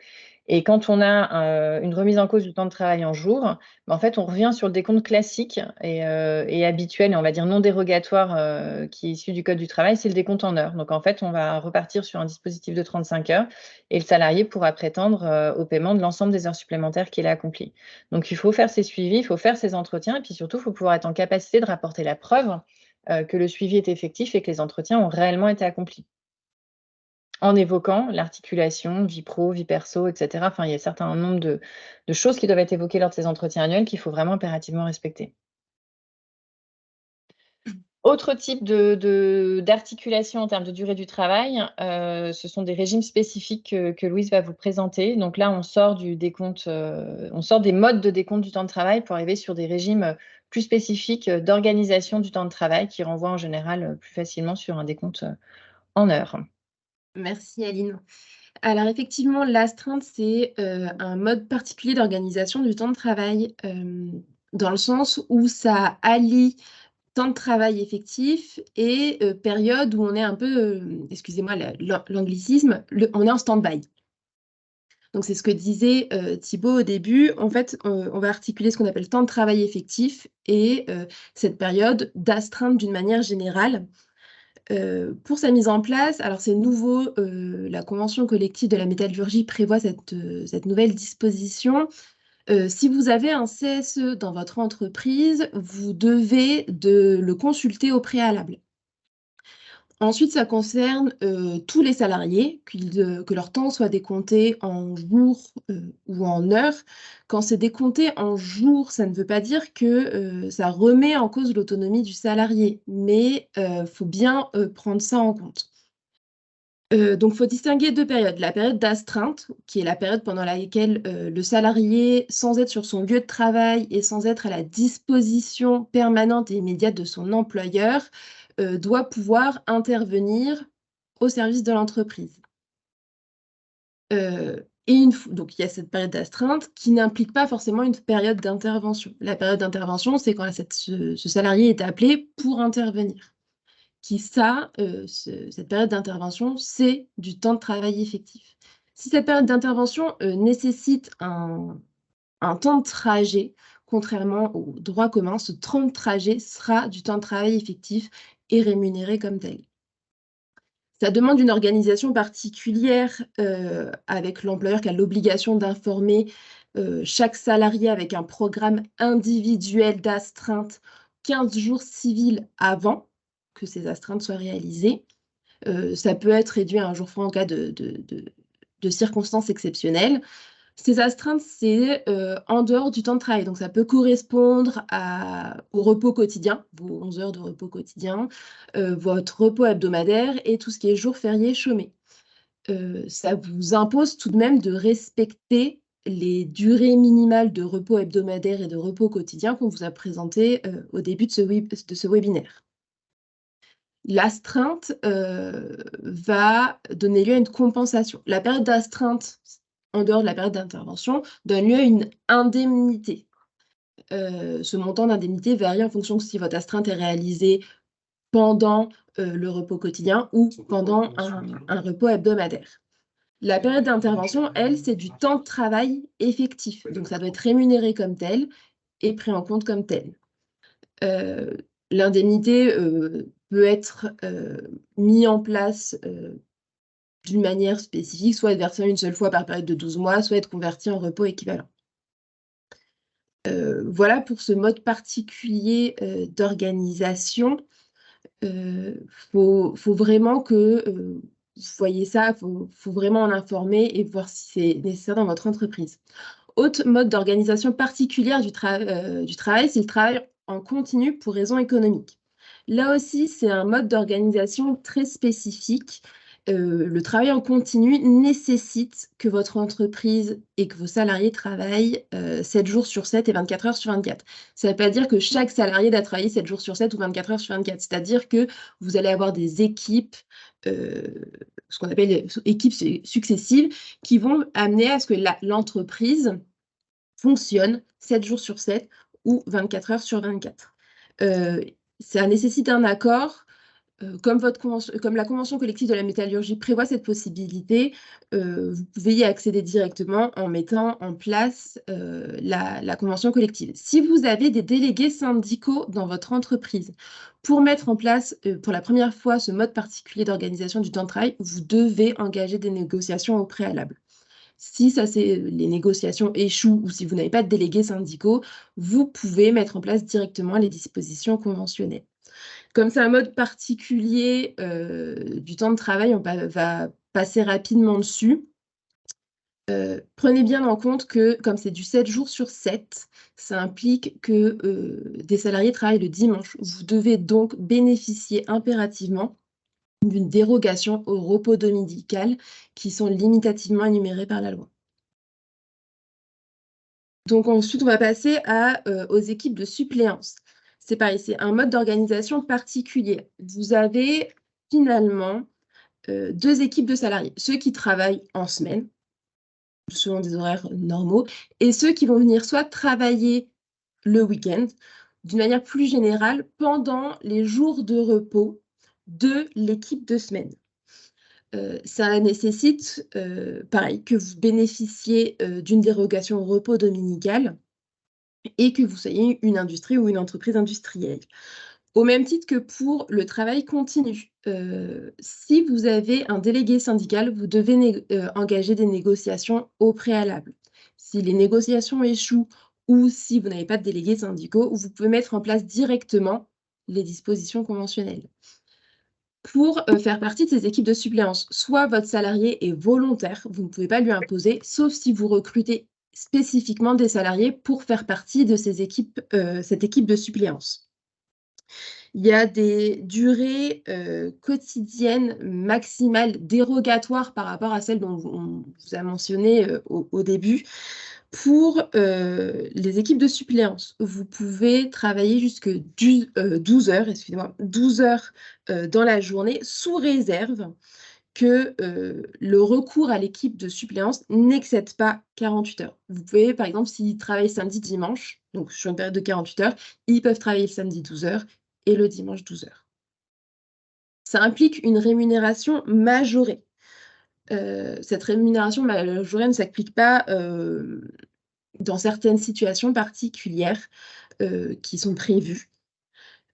Et quand on a, une remise en cause du temps de travail en jour, bah, en fait, on revient sur le décompte classique et habituel et on va dire non dérogatoire, qui est issu du code du travail, c'est le décompte en heures. Donc en fait, on va repartir sur un dispositif de 35 heures et le salarié pourra prétendre, au paiement de l'ensemble des heures supplémentaires qu'il a accomplies. Donc il faut faire ces suivis, il faut faire ces entretiens et puis surtout, il faut pouvoir être en capacité de rapporter la preuve, que le suivi est effectif et que les entretiens ont réellement été accomplis. En évoquant l'articulation, vie pro, vie perso et cetera. Enfin, il y a un certain nombre de choses qui doivent être évoquées lors de ces entretiens annuels qu'il faut vraiment impérativement respecter. Autre type d'articulation en termes de durée du travail, ce sont des régimes spécifiques que Louise va vous présenter. Donc là, on sort du décompte, on sort des modes de décompte du temps de travail pour arriver sur des régimes, plus spécifiques, d'organisation du temps de travail qui renvoient en général, plus facilement sur un décompte, en heures. Merci Aline. Alors effectivement, l'astreinte, c'est, un mode particulier d'organisation du temps de travail, dans le sens où ça allie temps de travail effectif et période où on est un peu, excusez-moi l'anglicisme, on est en stand-by. Donc c'est ce que disait, Thibaut au début. En fait, on va articuler ce qu'on appelle temps de travail effectif et cette période d'astreinte d'une manière générale. Pour sa mise en place, alors c'est nouveau, la convention collective de la métallurgie prévoit cette nouvelle disposition. Si vous avez un CSE dans votre entreprise, vous devez le consulter au préalable. Ensuite, ça concerne, tous les salariés, que leur temps soit décompté en jours, ou en heures. Quand c'est décompté en jours, ça ne veut pas dire que, ça remet en cause l'autonomie du salarié, mais, faut bien, prendre ça en compte. Donc faut distinguer 2 périodes. La période d'astreinte, qui est la période pendant laquelle, le salarié, sans être sur son lieu de travail et sans être à la disposition permanente et immédiate de son employeur, doit pouvoir intervenir au service de l'entreprise. Et donc il y a cette période d'astreinte qui n'implique pas forcément une période d'intervention. La période d'intervention, c'est quand ce salarié est appelé pour intervenir. Cette période d'intervention, c'est du temps de travail effectif. Si cette période d'intervention, nécessite un temps de trajet, contrairement au droit commun, ce temps de trajet sera du temps de travail effectif et rémunéré comme tel. Ça demande une organisation particulière, avec l'employeur qui a l'obligation d'informer, chaque salarié avec un programme individuel d'astreinte 15 jours civils avant que ces astreintes soient réalisées. Ça peut être réduit à un jour franc en cas de circonstances exceptionnelles. Ces astreintes, c'est en dehors du temps de travail. Donc, ça peut correspondre au repos quotidien, vos 11 heures de repos quotidien, votre repos hebdomadaire et tout ce qui est jours fériés chômés. Ça vous impose tout de même de respecter les durées minimales de repos hebdomadaire et de repos quotidien qu'on vous a présentées au début de ce webinaire. L'astreinte va donner lieu à une compensation. La période d'astreinte, en dehors de la période d'intervention, donne lieu à une indemnité. Ce montant d'indemnité varie en fonction de si votre astreinte est réalisée pendant le repos quotidien ou pendant un repos hebdomadaire. La période d'intervention, elle, c'est du temps de travail effectif. Donc, ça doit être rémunéré comme tel et pris en compte comme tel. L'indemnité peut être mise en place d'une manière spécifique, soit être versée une seule fois par période de 12 mois, soit être convertie en repos équivalent. Voilà pour ce mode particulier d'organisation. Faut vraiment que vous voyez ça, faut vraiment en informer et voir si c'est nécessaire dans votre entreprise. Autre mode d'organisation particulière du travail, c'est le travail en continu pour raisons économiques. Là aussi, c'est un mode d'organisation très spécifique. Le travail en continu nécessite que votre entreprise et que vos salariés travaillent 7 jours sur 7 et 24 heures sur 24. Ça ne veut pas dire que chaque salarié doit travailler 7 jours sur 7 ou 24 heures sur 24. C'est-à-dire que vous allez avoir des équipes, ce qu'on appelle équipes successives, qui vont amener à ce que l'entreprise fonctionne 7 jours sur 7 ou 24 heures sur 24. Ça nécessite un accord. Comme la convention collective de la métallurgie prévoit cette possibilité, vous pouvez y accéder directement en mettant en place la convention collective. Si vous avez des délégués syndicaux dans votre entreprise, pour mettre en place pour la première fois ce mode particulier d'organisation du temps de travail, vous devez engager des négociations au préalable. Si les négociations échouent ou si vous n'avez pas de délégués syndicaux, vous pouvez mettre en place directement les dispositions conventionnelles. Comme c'est un mode particulier du temps de travail, on va passer rapidement dessus. Prenez bien en compte que, comme c'est du 7 jours sur 7, ça implique que des salariés travaillent le dimanche. Vous devez donc bénéficier impérativement d'une dérogation au repos dominical qui sont limitativement énumérés par la loi. Donc ensuite, on va passer aux équipes de suppléance. C'est pareil, c'est un mode d'organisation particulier. Vous avez finalement 2 équipes de salariés. Ceux qui travaillent en semaine, selon des horaires normaux, et ceux qui vont venir soit travailler le week-end, d'une manière plus générale, pendant les jours de repos de l'équipe de semaine. Ça nécessite, pareil, que vous bénéficiez d'une dérogation au repos dominical et que vous soyez une industrie ou une entreprise industrielle. Au même titre que pour le travail continu, si vous avez un délégué syndical, vous devez engager des négociations au préalable. Si les négociations échouent ou si vous n'avez pas de délégués syndicaux, vous pouvez mettre en place directement les dispositions conventionnelles. Pour faire partie de ces équipes de suppléance, soit votre salarié est volontaire, vous ne pouvez pas lui imposer, sauf si vous recrutez spécifiquement des salariés pour faire partie de cette équipe de suppléance. Il y a des durées quotidiennes maximales dérogatoires par rapport à celles dont on vous a mentionné au début. Pour les équipes de suppléance, vous pouvez travailler jusque 12 heures, excusez-moi, 12 heures dans la journée, sous réserve que le recours à l'équipe de suppléance n'excède pas 48 heures. Vous pouvez, par exemple, s'ils travaillent samedi, dimanche, donc sur une période de 48 heures, ils peuvent travailler le samedi 12 heures et le dimanche 12 heures. Ça implique une rémunération majorée. Cette rémunération majorée ne s'applique pas dans certaines situations particulières qui sont prévues.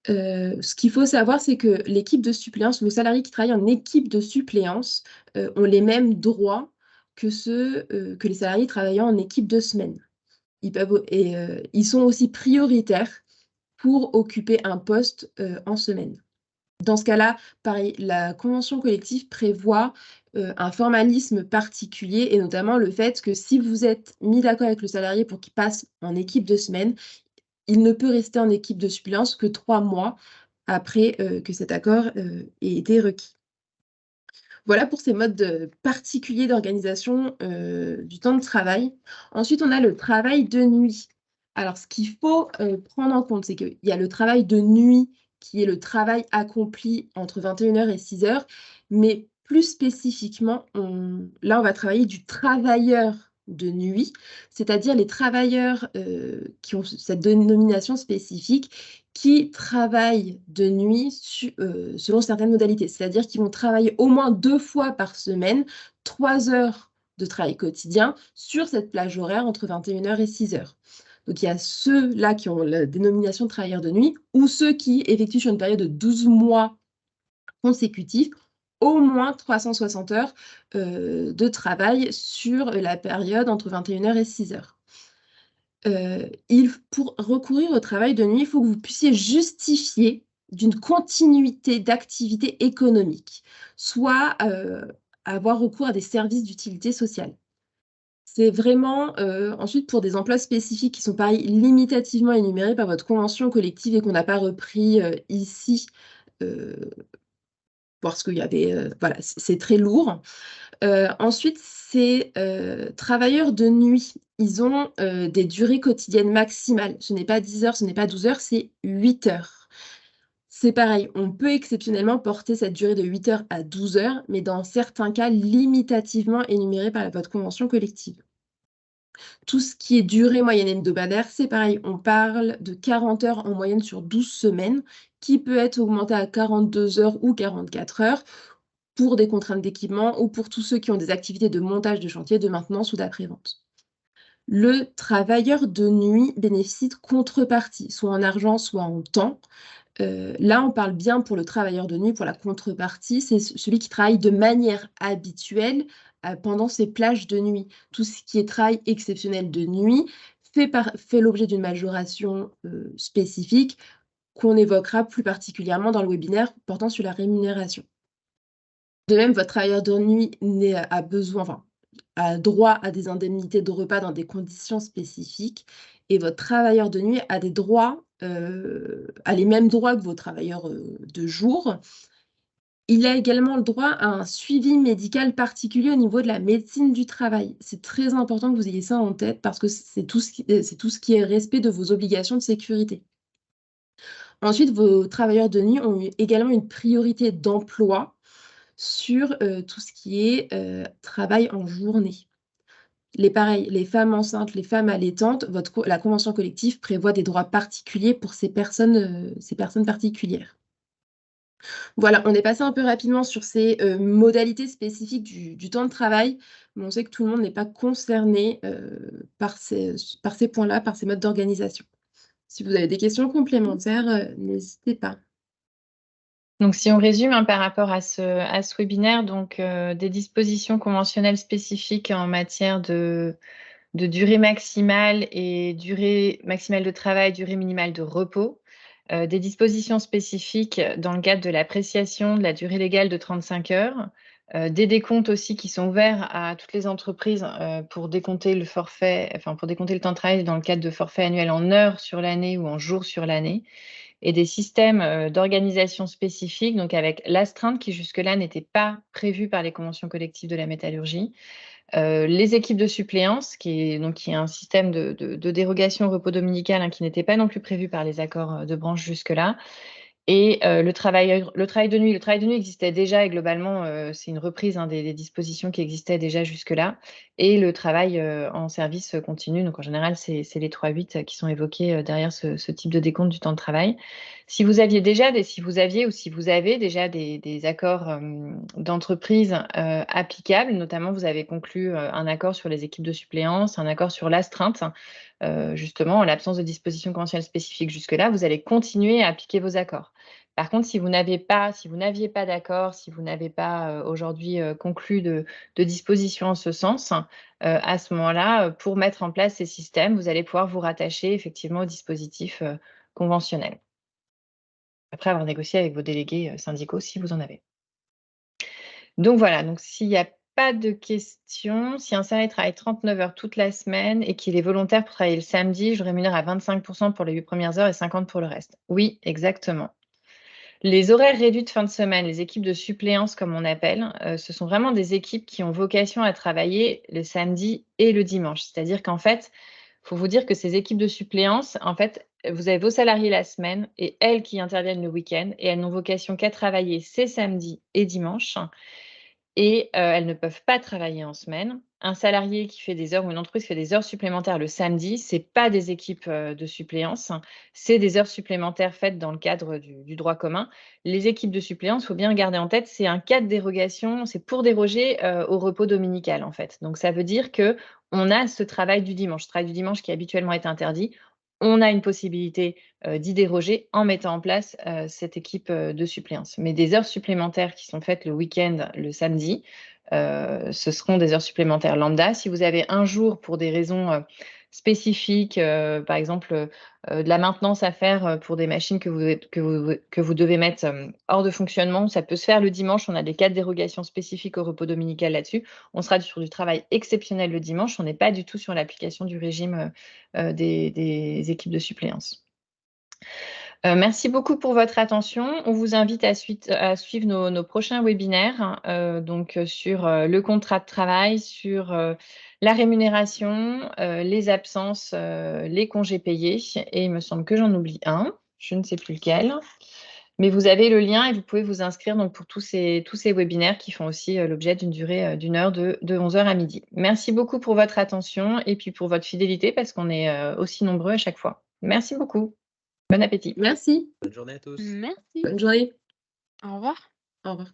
Ce qu'il faut savoir, c'est que l'équipe de suppléance, les salariés qui travaillent en équipe de suppléance ont les mêmes droits que que les salariés travaillant en équipe de semaine. Ils sont aussi prioritaires pour occuper un poste en semaine. Dans ce cas-là, pareil, la convention collective prévoit un formalisme particulier et notamment le fait que si vous êtes mis d'accord avec le salarié pour qu'il passe en équipe de semaine, il ne peut rester en équipe de suppléance que 3 mois après que cet accord ait été requis. Voilà pour ces modes particuliers d'organisation du temps de travail. Ensuite, on a le travail de nuit. Alors, ce qu'il faut prendre en compte, c'est qu'il y a le travail de nuit qui est le travail accompli entre 21h et 6h, mais plus spécifiquement, là, on va travailler du travailleur de nuit, c'est-à-dire les travailleurs qui ont cette dénomination spécifique qui travaillent de nuit selon certaines modalités, c'est-à-dire qu'ils vont travailler au moins 2 fois par semaine, 3 heures de travail quotidien sur cette plage horaire entre 21h et 6h. Donc, il y a ceux-là qui ont la dénomination de travailleurs de nuit ou ceux qui effectuent sur une période de 12 mois consécutifs au moins 360 heures de travail sur la période entre 21h et 6h. Pour recourir au travail de nuit, il faut que vous puissiez justifier d'une continuité d'activité économique, soit avoir recours à des services d'utilité sociale. C'est vraiment ensuite pour des emplois spécifiques qui sont pareil limitativement énumérés par votre convention collective et qu'on n'a pas repris ici parce qu'il y avait voilà, c'est très lourd. Ensuite, ces travailleurs de nuit, ils ont des durées quotidiennes maximales. Ce n'est pas 10 heures, ce n'est pas 12 heures, c'est 8 heures. C'est pareil, on peut exceptionnellement porter cette durée de 8 heures à 12 heures, mais dans certains cas limitativement énumérés par votre convention collective. Tout ce qui est durée moyenne hebdomadaire, c'est pareil, on parle de 40 heures en moyenne sur 12 semaines, qui peut être augmenté à 42 heures ou 44 heures pour des contraintes d'équipement ou pour tous ceux qui ont des activités de montage de chantier, de maintenance ou d'après-vente. Le travailleur de nuit bénéficie de contrepartie, soit en argent, soit en temps. Là, on parle bien pour le travailleur de nuit, pour la contrepartie, c'est celui qui travaille de manière habituelle pendant ses plages de nuit. Tout ce qui est travail exceptionnel de nuit fait l'objet d'une majoration spécifique qu'on évoquera plus particulièrement dans le webinaire portant sur la rémunération. De même, votre travailleur de nuit a droit à des indemnités de repas dans des conditions spécifiques et votre travailleur de nuit a des droits, a les mêmes droits que vos travailleurs de jour. Il a également le droit à un suivi médical particulier au niveau de la médecine du travail. C'est très important que vous ayez ça en tête parce que c'est tout ce qui est respect de vos obligations de sécurité. Ensuite, vos travailleurs de nuit ont également une priorité d'emploi sur tout ce qui est travail en journée. Les femmes enceintes, les femmes allaitantes, la convention collective prévoit des droits particuliers pour ces personnes particulières. Voilà, on est passé un peu rapidement sur ces modalités spécifiques du temps de travail, mais on sait que tout le monde n'est pas concerné par ces points-là, par ces modes d'organisation. Si vous avez des questions complémentaires, n'hésitez pas. Donc, si on résume par rapport à ce webinaire, donc des dispositions conventionnelles spécifiques en matière de durée maximale et durée maximale de travail, durée minimale de repos, des dispositions spécifiques dans le cadre de l'appréciation de la durée légale de 35 heures, des décomptes aussi qui sont ouverts à toutes les entreprises pour décompter le forfait, enfin pour décompter le temps de travail dans le cadre de forfait annuel en heures sur l'année ou en jours sur l'année, et des systèmes d'organisation spécifiques, donc avec l'astreinte qui jusque-là n'était pas prévue par les conventions collectives de la métallurgie, les équipes de suppléance, qui est un système de dérogation au repos dominical qui n'était pas non plus prévu par les accords de branche jusque-là. Et le travail de nuit. Le travail de nuit existait déjà et globalement, c'est une reprise des dispositions qui existaient déjà jusque-là. Et le travail en service continu. Donc en général, c'est les 3-8 qui sont évoqués derrière ce type de décompte du temps de travail. Si vous avez déjà des accords d'entreprise applicables, notamment vous avez conclu un accord sur les équipes de suppléance, un accord sur l'astreinte, justement, en l'absence de dispositions conventionnelles spécifiques jusque-là, vous allez continuer à appliquer vos accords. Par contre, si vous n'aviez pas d'accord, si vous n'avez pas aujourd'hui conclu de dispositions en ce sens, à ce moment-là, pour mettre en place ces systèmes, vous allez pouvoir vous rattacher effectivement au dispositif conventionnel. après avoir négocié avec vos délégués syndicaux si vous en avez. Donc voilà, donc s'il n'y a pas de questions, si un salarié travaille 39 heures toute la semaine et qu'il est volontaire pour travailler le samedi, je rémunère à 25% pour les 8 premières heures et 50 pour le reste. Oui, exactement. Les horaires réduits de fin de semaine, les équipes de suppléance comme on appelle, ce sont vraiment des équipes qui ont vocation à travailler le samedi et le dimanche. C'est-à-dire qu'en fait, il faut vous dire que ces équipes de suppléance, en fait, vous avez vos salariés la semaine et elles qui interviennent le week-end et elles n'ont vocation qu'à travailler ces samedis et dimanches et elles ne peuvent pas travailler en semaine. Un salarié qui fait des heures ou une entreprise qui fait des heures supplémentaires le samedi, c'est pas des équipes, de suppléance, c'est des heures supplémentaires faites dans le cadre du droit commun. Les équipes de suppléance, il faut bien le garder en tête, c'est un cas de dérogation, c'est pour déroger, au repos dominical, en fait. Donc ça veut dire qu'on a ce travail du dimanche qui habituellement est interdit. On a une possibilité, d'y déroger en mettant en place, cette équipe, de suppléance. Mais des heures supplémentaires qui sont faites le week-end, le samedi, ce seront des heures supplémentaires lambda. Si vous avez un jour pour des raisons, spécifiques, par exemple, de la maintenance à faire, pour des machines que vous devez mettre, hors de fonctionnement, ça peut se faire le dimanche. On a des cas de dérogation spécifiques au repos dominical là-dessus. On sera sur du travail exceptionnel le dimanche. On n'est pas du tout sur l'application du régime, des équipes de suppléance. Merci beaucoup pour votre attention. On vous invite à suivre nos prochains webinaires, donc sur le contrat de travail, sur la rémunération, les absences, les congés payés et il me semble que j'en oublie un, je ne sais plus lequel. Mais vous avez le lien et vous pouvez vous inscrire donc pour tous ces webinaires qui font aussi l'objet d'une durée d'1 heure de 11 heures à midi. Merci beaucoup pour votre attention et puis pour votre fidélité parce qu'on est aussi nombreux à chaque fois. Merci beaucoup. Bon appétit. Merci. Bonne journée à tous. Merci. Bonne journée. Au revoir. Au revoir.